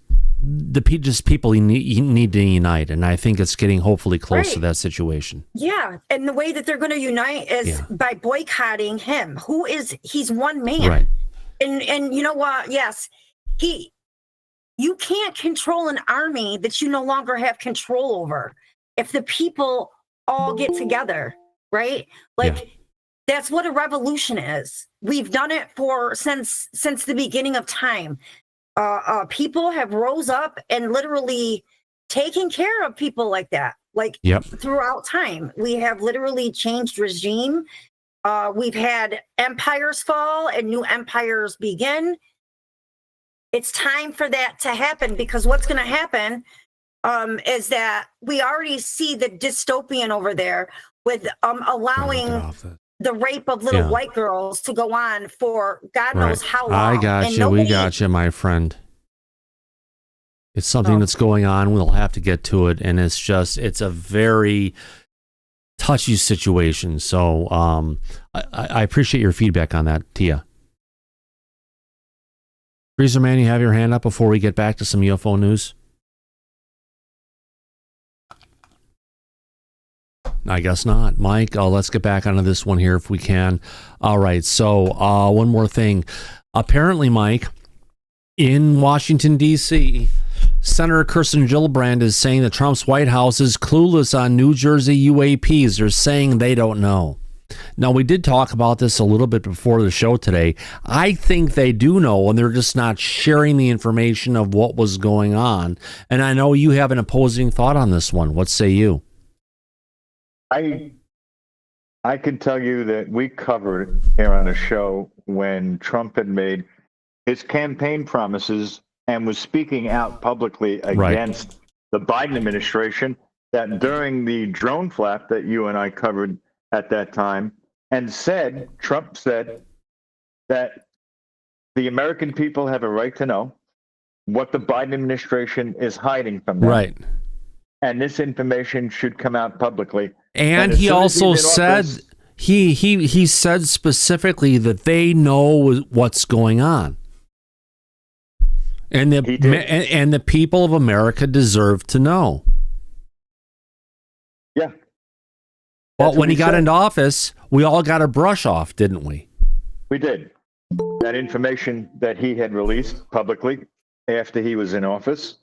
people need to unite, and I think it's getting hopefully close to that situation. Yeah, and the way that they're going to unite is by boycotting him. He's one man, right? And you know what? Yes, you can't control an army that you no longer have control over. If the people all get together, right? Like that's what a revolution is. We've done it since the beginning of time. People have rose up and literally taken care of people like that. Like throughout time, we have literally changed regime. We've had empires fall and new empires begin. It's time for that to happen, because what's going to happen is that we already see the dystopian over there with allowing the rape of little white girls to go on for God knows how long. I got you. We got you, my friend. It's something that's going on. We'll have to get to it. And it's a very touchy situation. So I appreciate your feedback on that, Tia. Freezer Man, you have your hand up before we get back to some UFO news? I guess not. Mike, let's get back onto this one here if we can. All right, so one more thing. Apparently, Mike, in Washington, D.C., Senator Kirsten Gillibrand is saying that Trump's White House is clueless on New Jersey UAPs. They're saying they don't know. Now, we did talk about this a little bit before the show today. I think they do know, and they're just not sharing the information of what was going on. And I know you have an opposing thought on this one. What say you? I can tell you that we covered here on the show when Trump had made his campaign promises and was speaking out publicly against the Biden administration, that during the drone flap that you and I covered at that time, and Trump said that the American people have a right to know what the Biden administration is hiding from them. Right. And this information should come out publicly. And he also said, he said specifically that they know what's going on. And the people of America deserve to know. Yeah. But when he got into office, we all got a brush off, didn't we? We did. That information that he had released publicly after he was in office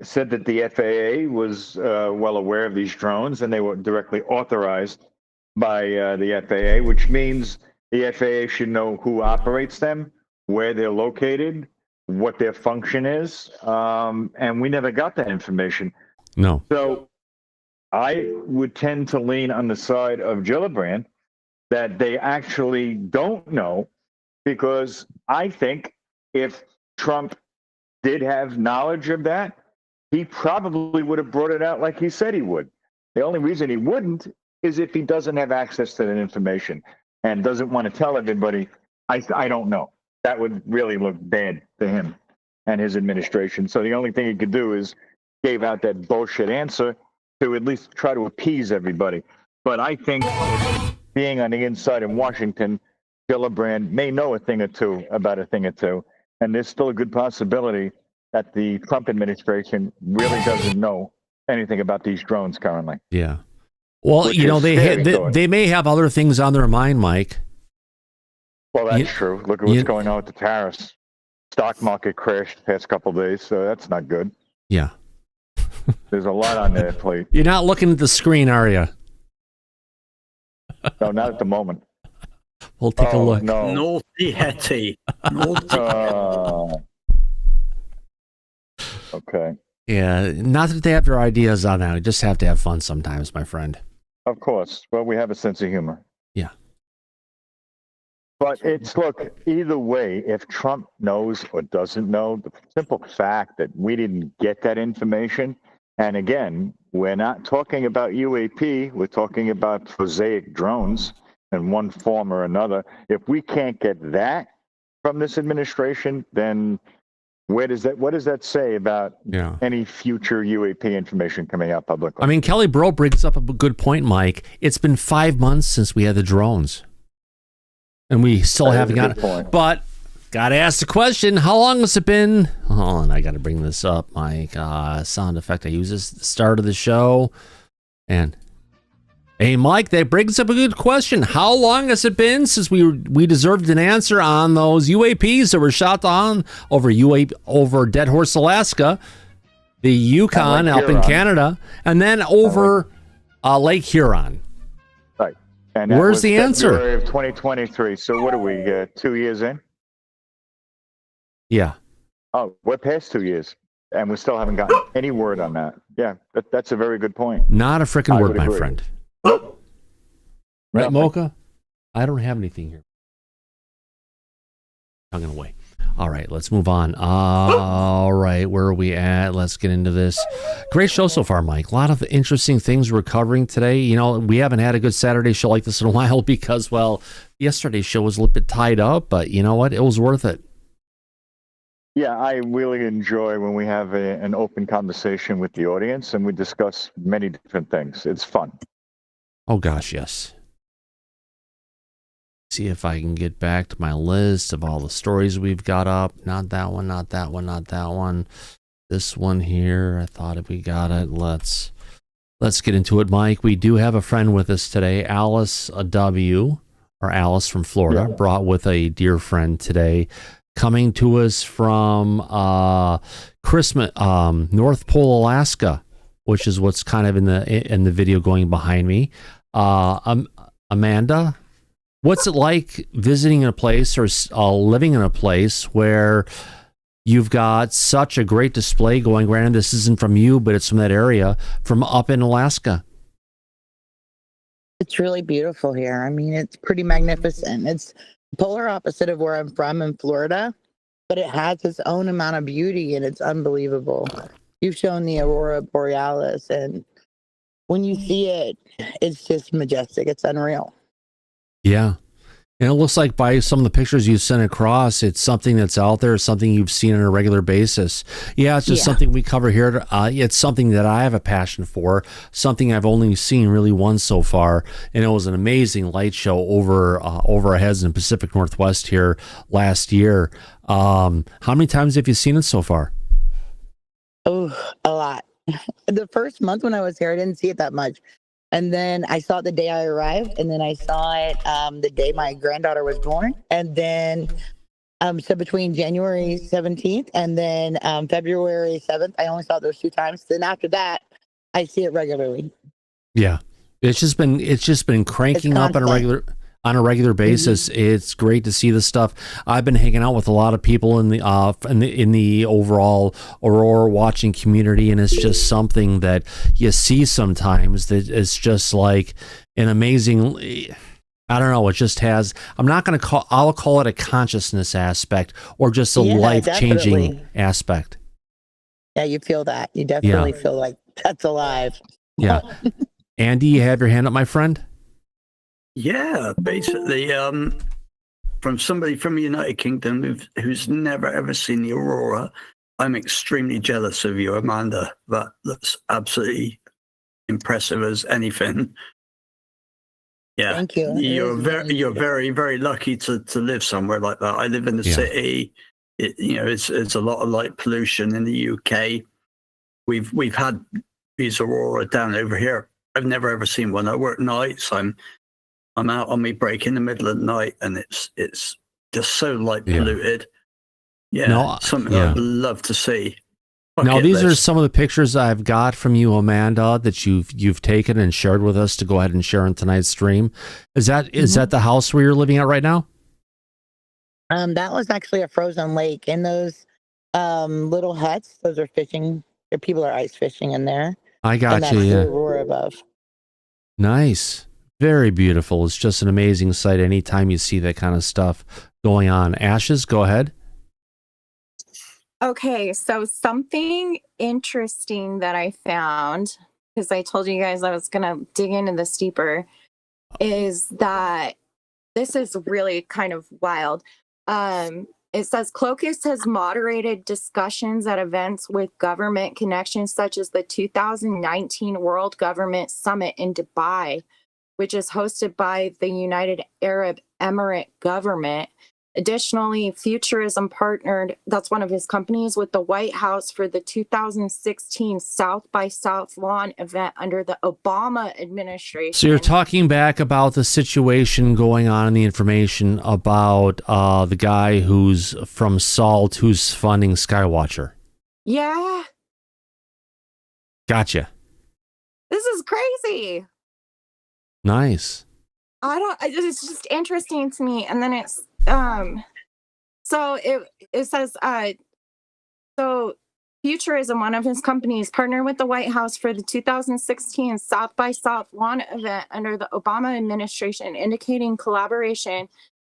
said that the FAA was well aware of these drones, and they were directly authorized by the FAA, which means the FAA should know who operates them, where they're located, what their function is, and we never got that information. No. So I would tend to lean on the side of Gillibrand that they actually don't know, because I think if Trump did have knowledge of that, he probably would have brought it out like he said he would. The only reason he wouldn't is if he doesn't have access to that information and doesn't want to tell everybody, I don't know. That would really look bad to him and his administration. So the only thing he could do is gave out that bullshit answer to at least try to appease everybody. But I think being on the inside in Washington, Gillibrand may know a thing or two about a thing or two, and there's still a good possibility that the Trump administration really doesn't know anything about these drones currently. Yeah. Well, Which you know, is they scary they may have other things on their mind, Mike. Well, that's true. Look at what's going on with the tariffs. Stock market crashed the past couple of days, so that's not good. Yeah. There's a lot on their plate. You're not looking at the screen, are you? No, not at the moment. We'll take a look. No. Naughty Hetty. Naughty. Okay. Yeah, not that they have their ideas on that. We just have to have fun sometimes, my friend. Of course. Well, we have a sense of humor. Yeah. But look, either way, if Trump knows or doesn't know, the simple fact that we didn't get that information, and again, we're not talking about UAP, we're talking about prosaic drones in one form or another. If we can't get that from this administration, then what does that say about any future UAP information coming out publicly? I mean, Kelly Bro brings up a good point, Mike. It's been 5 months since we had the drones. And we still haven't got it. But got to ask the question, how long has it been? Oh, and I got to bring this up, Mike. Sound effect I use this at the start of the show. And, hey, Mike, that brings up a good question. How long has it been since we deserved an answer on those UAPs that were shot down over Dead Horse, Alaska, the Yukon up in Canada, and then over Lake Huron? Right. And where's the answer? February of 2023. So what are we, 2 years in? Yeah. Oh, we're past 2 years, and we still haven't gotten any word on that. Yeah, that's a very good point. Not a freaking word, my friend. Right, Nothing. Mocha? I don't have anything here. I'm going away. All right, let's move on. All right, where are we at? Let's get into this. Great show so far, Mike. A lot of interesting things we're covering today. You know, we haven't had a good Saturday show like this in a while because, well, yesterday's show was a little bit tied up, but you know what? It was worth it. Yeah, I really enjoy when we have an open conversation with the audience and we discuss many different things. It's fun. Oh, gosh, yes. See if I can get back to my list of all the stories we've got up. Not that one, not that one, not that one. This one here, I thought if we got it, let's get into it, Mike. We do have a friend with us today, Alice Alice from Florida, brought with a dear friend today, coming to us from North Pole, Alaska, which is what's kind of in the video going behind me. Amanda, what's it like visiting a place or living in a place where you've got such a great display going? Granted, this isn't from you, but it's from that area, from up in Alaska. It's really beautiful here. I mean, it's pretty magnificent. It's polar opposite of where I'm from in Florida, but it has its own amount of beauty and it's unbelievable. You've shown the Aurora Borealis, and when you see it, it's just majestic. It's unreal. Yeah. And it looks like by some of the pictures you sent across, it's something that's out there, something you've seen on a regular basis. Yeah, it's just something we cover here. It's something that I have a passion for, something I've only seen really once so far. And it was an amazing light show over our heads in the Pacific Northwest here last year. How many times have you seen it so far? Oh, a lot. The first month when I was here, I didn't see it that much. And then I saw it the day I arrived, and then I saw it the day my granddaughter was born. And then, so between January 17th and then February 7th, I only saw it those 2 times. Then after that, I see it regularly. Yeah, it's just been cranking up on a regular basis. Mm-hmm. It's great to see this stuff. I've been hanging out with a lot of people in the overall Aurora watching community, and it's just something that you see sometimes that it's just like an amazing, I don't know, it just has, I'll call it a consciousness aspect or just a life-changing aspect. Yeah, you feel that. You definitely feel like that's alive. Yeah. Andy, you have your hand up, my friend? Yeah, basically, from somebody from the United Kingdom who's never ever seen the Aurora, I'm extremely jealous of you, Amanda. That looks absolutely impressive as anything. Yeah, Thank you. You're very, very lucky to live somewhere like that. I live in the city. It's a lot of light pollution in the UK. We've had these Aurora down over here. I've never ever seen one. I work nights. I'm out on my break in the middle of the night, and it's just so light polluted. Yeah, something I'd love to see. Now, these are some of the pictures I've got from you, Amanda, that you've taken and shared with us to go ahead and share on tonight's stream. Is that the house where you're living at right now? That was actually a frozen lake. In those little huts, those are fishing. People are ice fishing in there. I got and you. That's Yeah. the Aurora above. Nice. Very beautiful. It's just an amazing sight anytime you see that kind of stuff going on. Ashes, go ahead. Okay, so something interesting that I found, because I told you guys I was going to dig into this deeper, is that this is really kind of wild. It says Cloakus has moderated discussions at events with government connections, such as the 2019 World Government Summit in Dubai, which is hosted by the United Arab Emirate government. Additionally, Futurism partnered, that's one of his companies, with the White House for the 2016 South by Southlawn event under the Obama administration. So you're talking back about the situation going on in the information about the guy who's from SALT who's funding SKYWATCHER. Yeah. Gotcha. This is crazy. Nice. It's just interesting to me. And then it's, so it says, so Futurism, one of his companies, partnered with the White House for the 2016 South by Southlawn event under the Obama administration, indicating collaboration,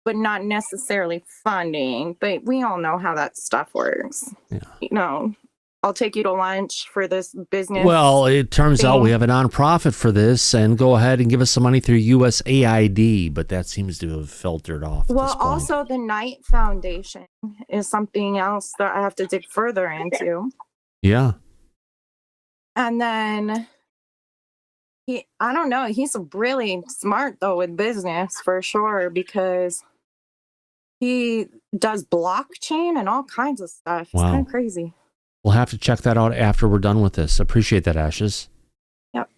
but not necessarily funding. But we all know how that stuff works. Yeah. I'll take you to lunch for this business. Well, it turns out we have a nonprofit for this, and go ahead and give us some money through USAID, but that seems to have filtered off. Well, also the Knight Foundation is something else that I have to dig further into. Yeah. And then I don't know, he's really smart though with business for sure, because he does blockchain and all kinds of stuff. It's kind of crazy. We'll have to check that out after we're done with this. Appreciate that, Ashes. Yep.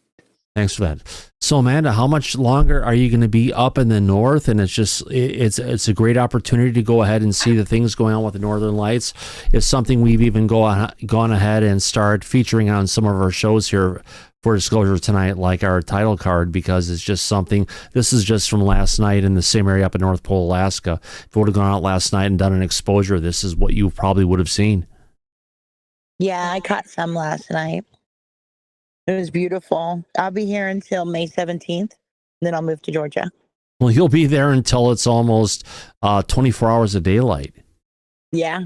Thanks for that. So, Amanda, how much longer are you going to be up in the north? And it's a great opportunity to go ahead and see the things going on with the Northern Lights. It's something we've even gone ahead and start featuring on some of our shows here for Disclosure tonight, like our title card, because it's just something. This is just from last night in the same area up in North Pole, Alaska. If we would have gone out last night and done an exposure, this is what you probably would have seen. Yeah, I caught some last night. It was beautiful. I'll be here until May 17th, then I'll move to Georgia. Well, you'll be there until it's almost 24 hours of daylight. Yeah.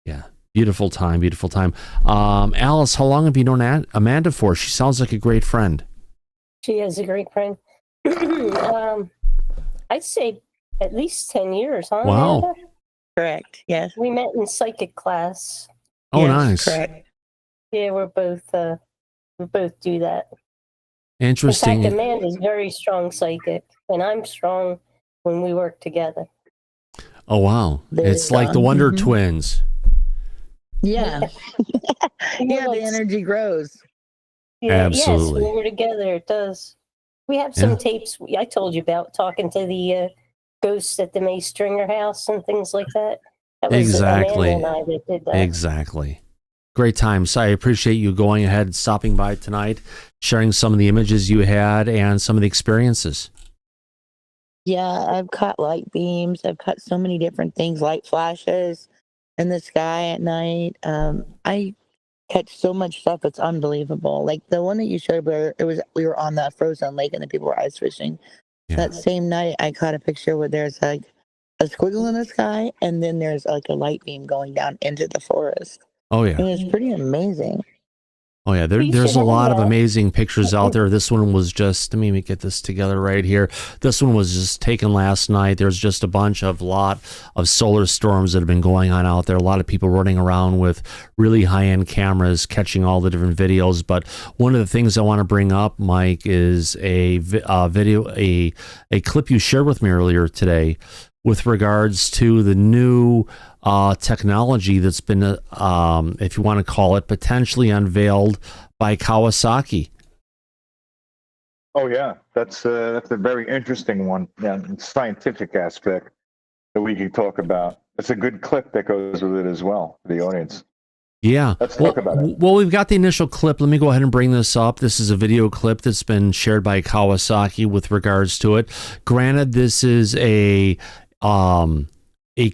Yeah. Beautiful time, beautiful time. Alice, how long have you known Amanda for? She sounds like a great friend. She is a great friend. I'd say at least 10 years, huh? Wow. Amanda? Correct. Yes. We met in psychic class. Oh, yes, nice. Correct. Yeah, we both do that. Interesting. In fact, Amanda's very strong psychic, and I'm strong when we work together. Oh, wow. It's like the Wonder Twins. Yeah. Yeah, the energy grows. Yeah, absolutely. Yes, when we're together, it does. We have some tapes I told you about, talking to the ghosts at the May Stringer house and things like that. That was Exactly. Amanda and I that did that. Exactly. Great time. So I appreciate you going ahead and stopping by tonight, sharing some of the images you had and some of the experiences. Yeah, I've caught light beams. I've caught so many different things, light flashes in the sky at night. I catch so much stuff. It's unbelievable. Like the one that you showed where we were on the frozen lake and the people were ice fishing. Yeah. That same night, I caught a picture where there's like a squiggle in the sky, and then there's like a light beam going down into the forest. Oh, yeah. It was pretty amazing. Oh yeah, You there's should a have lot of that. amazing pictures out there. This one was just, let me get this together right here. This one was just taken last night. There's just a lot of solar storms that have been going on out there. A lot of people running around with really high-end cameras, catching all the different videos. But one of the things I want to bring up, Mike, is a clip you shared with me earlier today with regards to the new technology that's been, if you want to call it, potentially unveiled by Kawasaki. Oh yeah, that's a very interesting one. Yeah, scientific aspect that we can talk about. It's a good clip that goes with it as well for the audience. Yeah. Let's talk about it. Well, we've got the initial clip. Let me go ahead and bring this up. This is a video clip that's been shared by Kawasaki with regards to it. Granted, this is a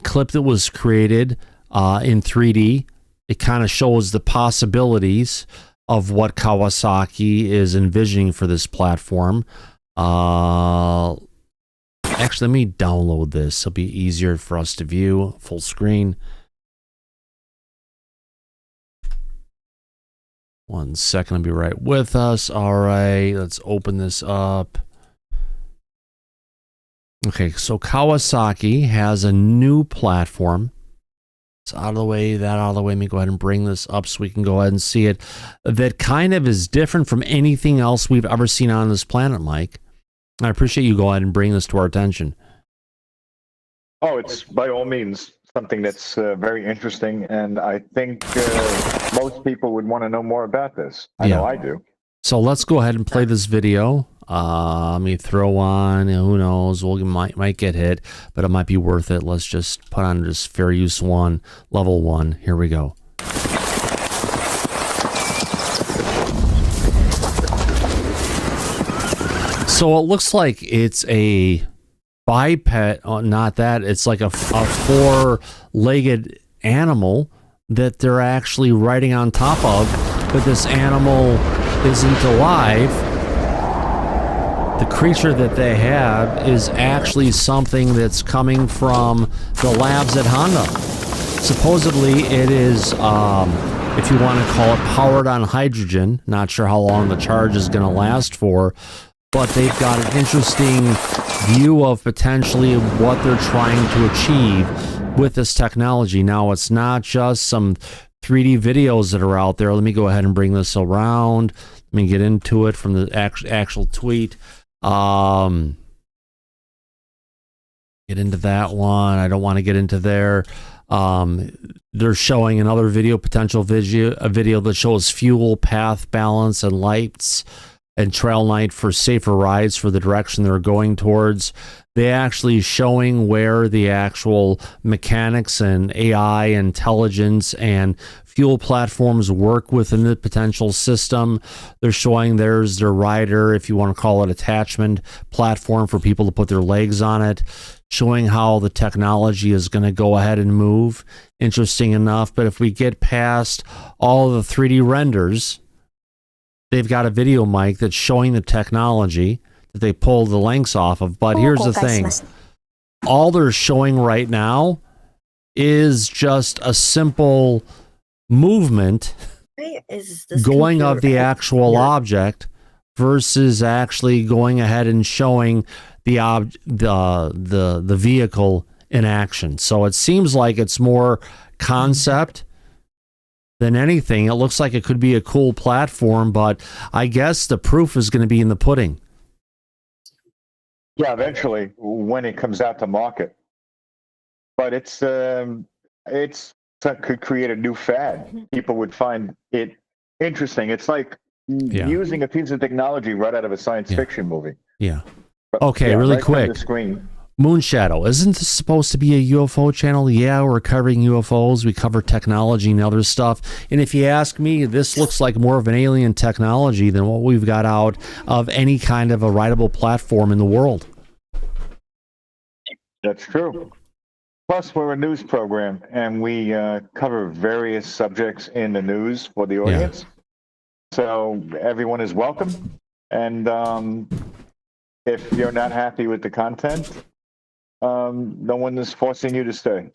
clip that was created in 3D. It kind of shows the possibilities of what Kawasaki is envisioning for this platform. Actually, let me download this. It'll be easier for us to view full screen. 1 second, I'll be right with us. All right, let's open this up. Okay, so Kawasaki has a new platform. It's out of the way, that out of the way. Let me go ahead and bring this up so we can go ahead and see it. That kind of is different from anything else we've ever seen on this planet, Mike. I appreciate you go ahead and bring this to our attention. Oh, it's by all means something that's very interesting, and I think most people would want to know more about this. I know I do. So let's go ahead and play this video. Let me throw on, who knows, we might get hit, but it might be worth it. Let's just put on just fair use 1, level 1. Here we go. So it looks like it's a biped, not that, it's like a 4-legged animal that they're actually riding on top of, but this animal isn't alive. The creature that they have is actually something that's coming from the labs at Honda. Supposedly it is, if you want to call it, powered on hydrogen. Not sure how long the charge is going to last for, but they've got an interesting view of potentially what they're trying to achieve with this technology. Now, it's not just some 3D videos that are out there. Let me go ahead and bring this around. Let me get into it from the actual tweet. Get into that one. I don't want to get into there. They're showing another video, a video that shows fuel, path balance, and lights and trail night for safer rides for the direction they're going towards. They actually showing where the actual mechanics and AI intelligence and fuel platforms work within the potential system. They're showing there's their rider, if you want to call it, attachment platform for people to put their legs on it, showing how the technology is going to go ahead and move. Interesting enough, but if we get past all the 3D renders, they've got a video, Mike, that's showing the technology that they pulled the links off of. But here's the thing. All they're showing right now is just a simple movement going of the actual object versus actually going ahead and showing the vehicle in action. So it seems like it's more concept than anything. It looks like it could be a cool platform, but I guess the proof is going to be in the pudding. Yeah, eventually when it comes out to market. But it could create a new fad. People would find it interesting. It's like using a piece of technology right out of a science fiction movie. Yeah. Okay, really right quick. from the screen. Moonshadow, isn't this supposed to be a UFO channel? Yeah, we're covering UFOs. We cover technology and other stuff. And if you ask me, this looks like more of an alien technology than what we've got out of any kind of a rideable platform in the world. That's true. Plus, we're a news program, and we cover various subjects in the news for the audience. So everyone is welcome. And if you're not happy with the content, no one is forcing you to stay.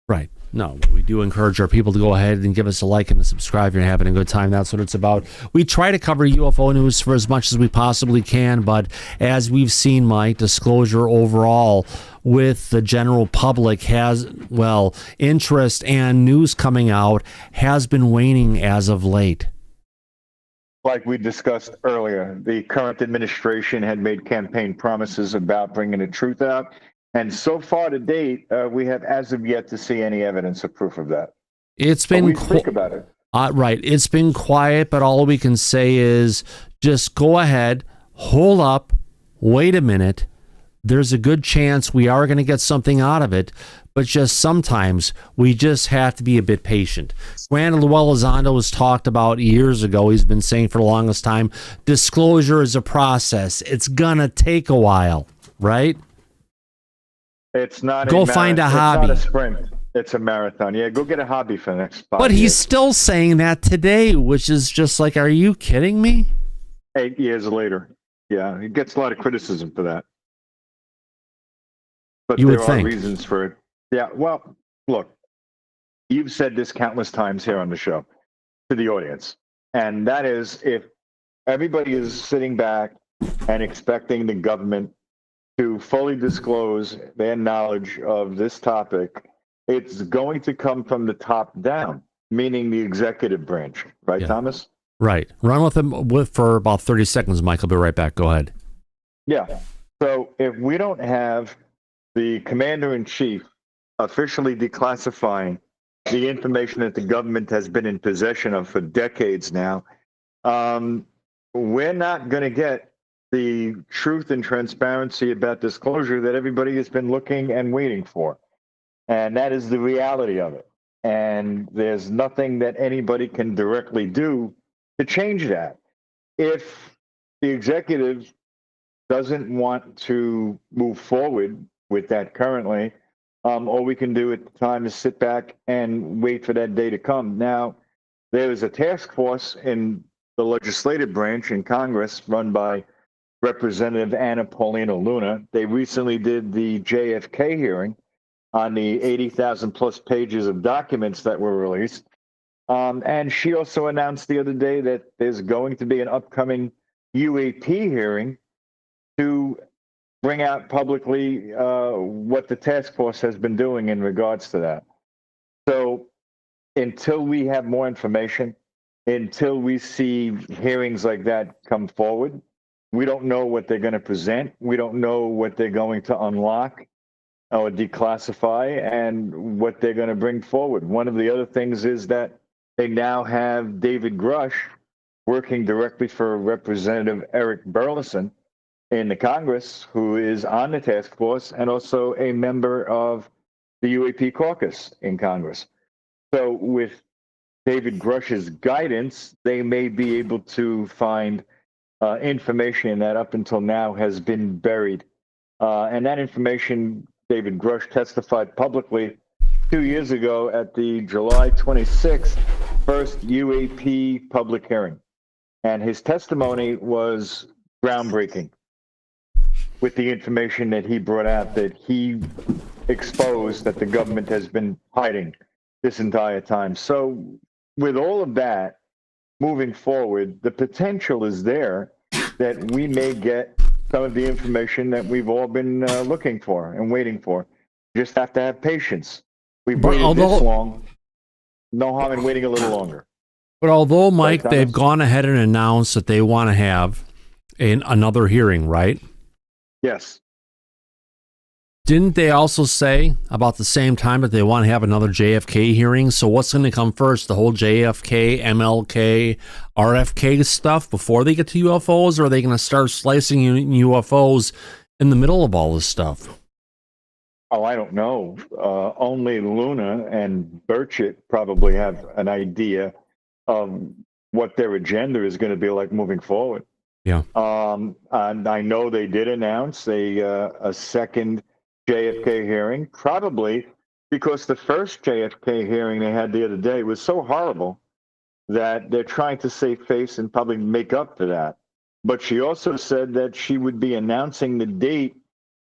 Right. No, we do encourage our people to go ahead and give us a like and a subscribe if you're having a good time. That's what it's about. We try to cover UFO news for as much as we possibly can, but as we've seen, Mike, disclosure overall with the general public has, well, interest and news coming out has been waning as of late. Like we discussed earlier, the current administration had made campaign promises about bringing the truth out. And so far to date, we have as of yet to see any evidence or proof of that. It's been we speak about it. Right. It's been quiet, but all we can say is just go ahead, hold up, wait a minute. There's a good chance we are going to get something out of it, but just sometimes we just have to be a bit patient. Granted, Elizondo was talked about years ago. He's been saying for the longest time, disclosure is a process. It's going to take a while, right? It's not go find a hobby. It's not a sprint. It's a marathon. Yeah, go get a hobby for the next 5 But years. he's still saying that today, which is just like, are you kidding me? 8 years later. Yeah, he gets a lot of criticism for that. But You there would are think. reasons for it. Yeah, well, look, you've said this countless times here on the show to the audience. And that is, if everybody is sitting back and expecting the government to fully disclose their knowledge of this topic, it's going to come from the top down, meaning the executive branch. Right, Yeah. Thomas? Right. Run with him for about 30 seconds, Mike. I'll be right back. Go ahead. Yeah. So if we don't have the commander-in-chief officially declassifying the information that the government has been in possession of for decades now, we're not going to get the truth and transparency about disclosure that everybody has been looking and waiting for. And that is the reality of it. And there's nothing that anybody can directly do to change that. If the executive doesn't want to move forward with that currently, all we can do at the time is sit back and wait for that day to come. Now, there is a task force in the legislative branch in Congress run by Representative Anna Paulina Luna. They recently did the JFK hearing on the 80,000 plus pages of documents that were released. And she also announced the other day that there's going to be an upcoming UAP hearing to bring out publicly what the task force has been doing in regards to that. So until we have more information, until we see hearings like that come forward, we don't know what they're going to present. We don't know what they're going to unlock or declassify and what they're going to bring forward. One of the other things is that they now have David Grush working directly for Representative Eric Burleson in the Congress, who is on the task force and also a member of the UAP caucus in Congress. So with David Grush's guidance, they may be able to find information that up until now has been buried. And that information, David Grush testified publicly 2 years ago at the July 26th first UAP public hearing. And his testimony was groundbreaking with the information that he brought out, that he exposed that the government has been hiding this entire time. So with all of that, moving forward, the potential is there that we may get some of the information that we've all been looking for and waiting for. Just have to have patience. We've waited this long. No harm in waiting a little longer. But although, Mike, Thomas? they've gone ahead and announced that they want to have another hearing, right? Yes. Didn't they also say about the same time that they want to have another JFK hearing? So what's going to come first, the whole JFK, MLK, RFK stuff before they get to UFOs? Or are they going to start slicing UFOs in the middle of all this stuff? Oh, I don't know. Only Luna and Burchett probably have an idea of what their agenda is going to be like moving forward. Yeah. And I know they did announce a second JFK hearing, probably because the first JFK hearing they had the other day was so horrible that they're trying to save face and probably make up for that. But she also said that she would be announcing the date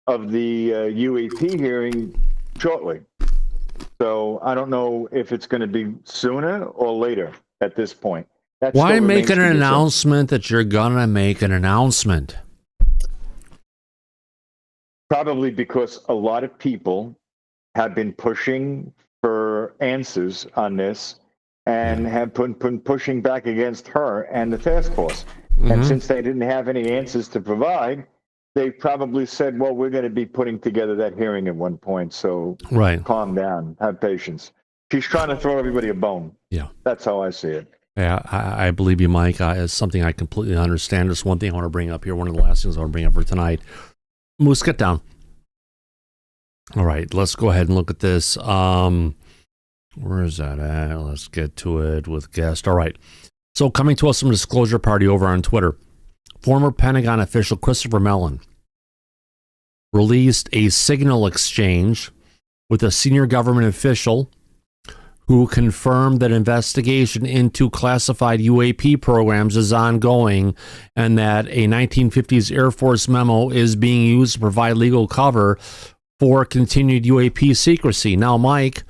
of the UAP hearing shortly. So I don't know if it's going to be sooner or later at this point. That Why still make remains an to be seen. announcement that you're gonna make an announcement? Probably because a lot of people have been pushing for answers on this and have been pushing back against her and the task force. And since they didn't have any answers to provide, they probably said, well, we're going to be putting together that hearing at one point. So calm down, have patience. She's trying to throw everybody a bone. Yeah. That's how I see it. Yeah, I believe you, Mike. It's something I completely understand. Just one thing I want to bring up here. One of the last things I want to bring up for tonight. Moose, get down. All right, let's go ahead and look at this. Where is that at? Let's get to it with guest. All right. So coming to us from Disclosure Party over on Twitter, former Pentagon official Christopher Mellon released a signal exchange with a senior government official who confirmed that investigation into classified UAP programs is ongoing and that a 1950s Air Force memo is being used to provide legal cover for continued UAP secrecy. Now, Mike,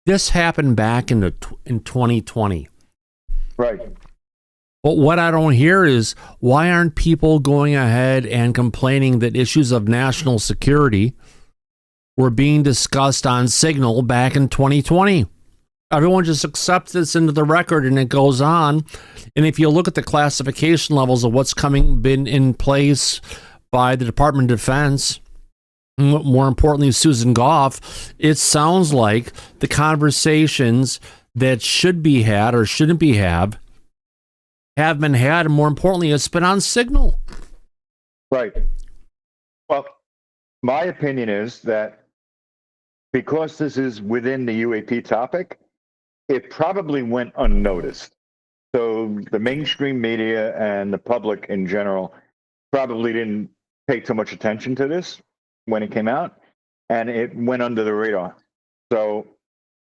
this happened back in 2020. Right. But what I don't hear is, why aren't people going ahead and complaining that issues of national security were being discussed on Signal back in 2020? Everyone just accepts this into the record and it goes on. And if you look at the classification levels of what's been in place by the Department of Defense, more importantly, Susan Goff, it sounds like the conversations that should be had or shouldn't be have been had, and more importantly, it's been on Signal. Right. Well, my opinion is that because this is within the UAP topic, it probably went unnoticed. So the mainstream media and the public in general probably didn't pay too much attention to this when it came out, and it went under the radar. So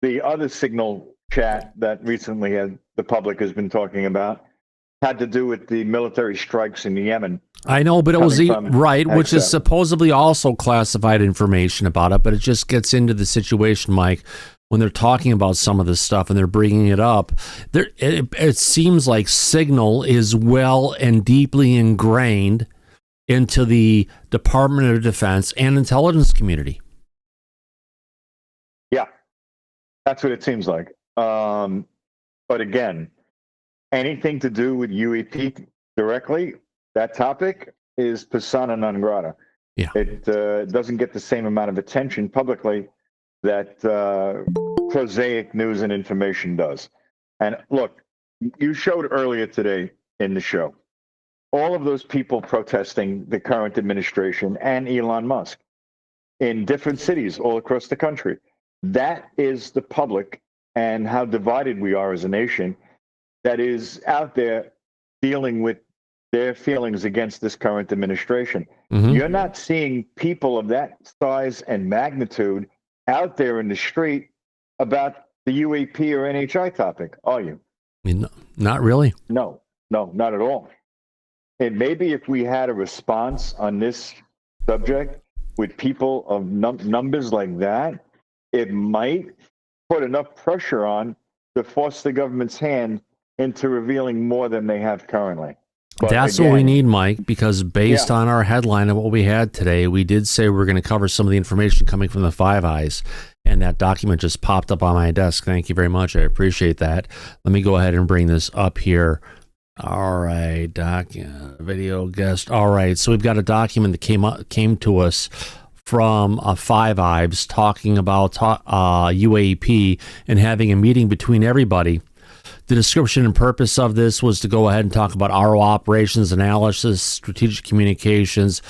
the other Signal chat that recently the public has been talking about had to do with the military strikes in Yemen. I know, but it was right, which is XM. supposedly also classified information about it, but it just gets into the situation, Mike, when they're talking about some of this stuff and they're bringing it up. It seems like Signal is well and deeply ingrained into the Department of Defense and intelligence community. Yeah, that's what it seems like. But again, anything to do with UAP directly, that topic is persona non grata. Yeah. It doesn't get the same amount of attention publicly that prosaic news and information does. And look, you showed earlier today in the show, all of those people protesting the current administration and Elon Musk in different cities all across the country. That is the public and how divided we are as a nation that is out there dealing with their feelings against this current administration. You're not seeing people of that size and magnitude out there in the street about the UAP or NHI topic, are you? Not really. No, not at all. And maybe if we had a response on this subject with people of numbers like that, it might put enough pressure on to force the government's hand into revealing more than they have currently. But that's again, what we need, Mike, because based on our headline of what we had today, we did say we're going to cover some of the information coming from the Five Eyes, and that document just popped up on my desk. Thank you very much. I appreciate that. Let me go ahead and bring this up here. All right, video guest. All right, so we've got a document that came to us from Five Eyes talking about UAP and having a meeting between everybody. The description and purpose of this was to go ahead and talk about RO operations, analysis, strategic communications,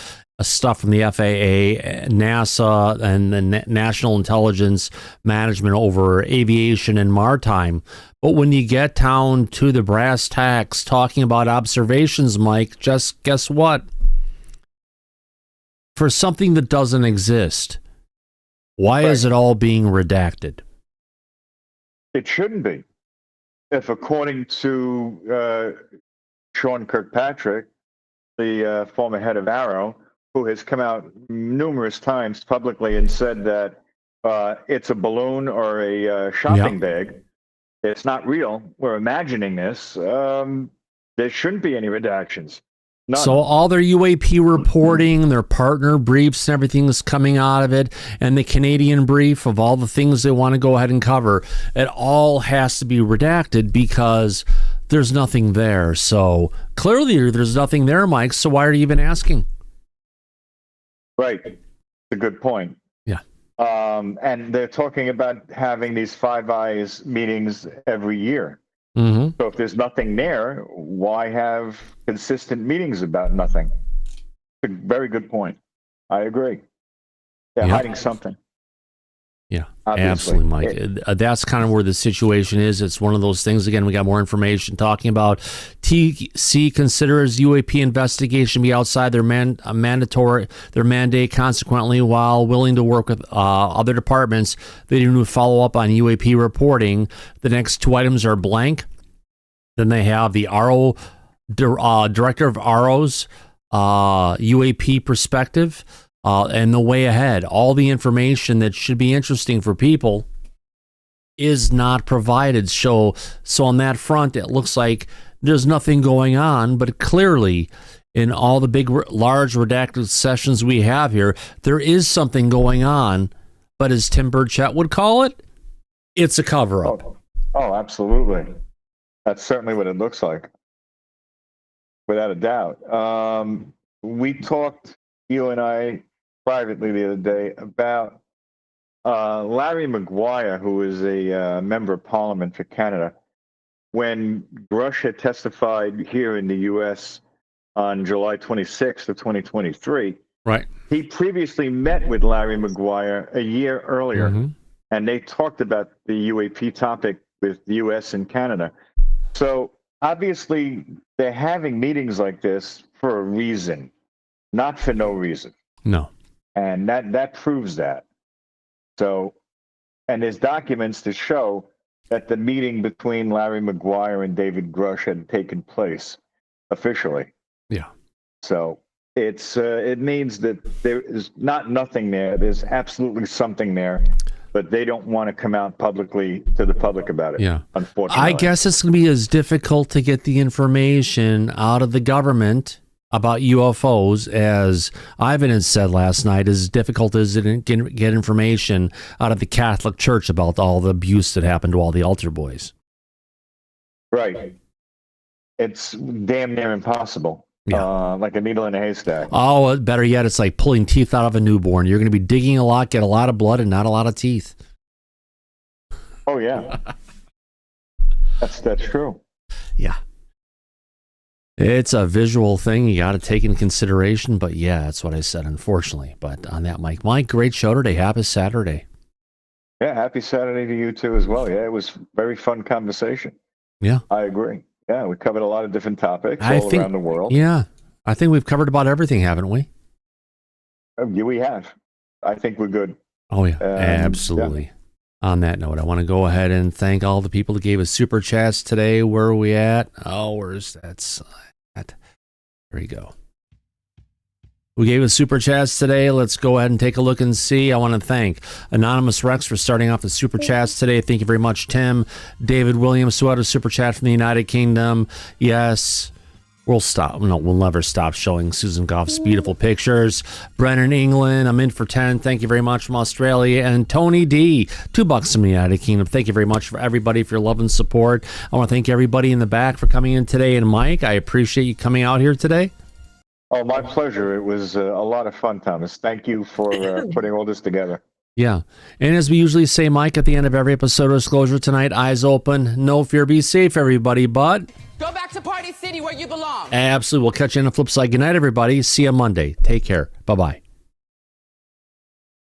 stuff from the FAA, NASA, and the National Intelligence Management over aviation and maritime. But when you get down to the brass tacks talking about observations, Mike, just guess what? For something that doesn't exist, why is it all being redacted? It shouldn't be. If according to Sean Kirkpatrick, the former head of AARO, who has come out numerous times publicly and said that it's a balloon or a shopping bag. It's not real. We're imagining this. There shouldn't be any redactions. None. So all their UAP reporting, their partner briefs, and everything is coming out of it, and the Canadian brief of all the things they want to go ahead and cover, it all has to be redacted because there's nothing there. So clearly there's nothing there, Mike. So why are you even asking? Right. It's a good point. Yeah. And they're talking about having these Five Eyes meetings every year. Mm-hmm. So if there's nothing there, why have consistent meetings about nothing? It's a very good point. I agree. They're hiding something. Yeah, Obviously. absolutely, Mike. That's kind of where the situation is. It's one of those things. Again, we got more information talking about TC considers UAP investigation be outside their mandate. Consequently, while willing to work with other departments, they didn't follow up on UAP reporting. The next two items are blank. Then they have the RO director of RO's UAP perspective. And the way ahead, all the information that should be interesting for people is not provided. So on that front, it looks like there's nothing going on, but clearly in all the big, large redacted sessions we have here, there is something going on, but as Tim Burchett would call it, it's a cover-up. Oh, absolutely. That's certainly what it looks like, without a doubt. We talked, you and I, privately the other day about Larry Maguire, who is a member of Parliament for Canada. When Grush had testified here in the U.S. on July 26th of 2023, right? He previously met with Larry Maguire a year earlier, and they talked about the UAP topic with the U.S. and Canada. So obviously, they're having meetings like this for a reason, not for no reason. No. And that proves that. So, and there's documents to show that the meeting between Larry Maguire and David Grush had taken place officially. Yeah. So it means that there is not nothing there. There's absolutely something there, but they don't want to come out publicly to the public about it. Yeah. Unfortunately. I guess it's going to be as difficult to get the information out of the government about UFOs, as Ivan had said last night, as difficult as it is to get information out of the Catholic Church about all the abuse that happened to all the altar boys. Right. It's damn near impossible. Yeah. Like a needle in a haystack. Oh, better yet, it's like pulling teeth out of a newborn. You're going to be digging a lot, get a lot of blood, and not a lot of teeth. Oh, yeah. That's true. Yeah. It's a visual thing you got to take into consideration, but yeah, that's what I said, unfortunately. But on that, Mike, great show today. Happy Saturday. Yeah, happy Saturday to you too as well. Yeah, it was very fun conversation. Yeah. I agree. Yeah, we covered a lot of different topics around the world. Yeah, I think we've covered about everything, haven't we? Yeah, we have. I think we're good. Oh, yeah, absolutely. Yeah. On that note, I want to go ahead and thank all the people that gave us super chats today. Where are we at? Oh, where's that slide? There you go. We gave us super chats today. Let's go ahead and take a look and see. I want to thank Anonymous Rex for starting off the super chats today. Thank you very much, Tim. David Williams, who had a super chat from the United Kingdom. Yes. We'll never stop showing Susan Goff's beautiful pictures. Brennan England, I'm in for 10. Thank you very much from Australia. And Tony D, $2 from the United Kingdom. Thank you very much for everybody for your love and support. I want to thank everybody in the back for coming in today. And Mike, I appreciate you coming out here today. Oh, my pleasure. It was a lot of fun, Thomas. Thank you for putting all this together. Yeah. And as we usually say, Mike, at the end of every episode of Disclosure tonight, eyes open, no fear, be safe, everybody, but go back to Party City where you belong. Absolutely. We'll catch you on the flip side. Good night, everybody. See you Monday. Take care. Bye-bye.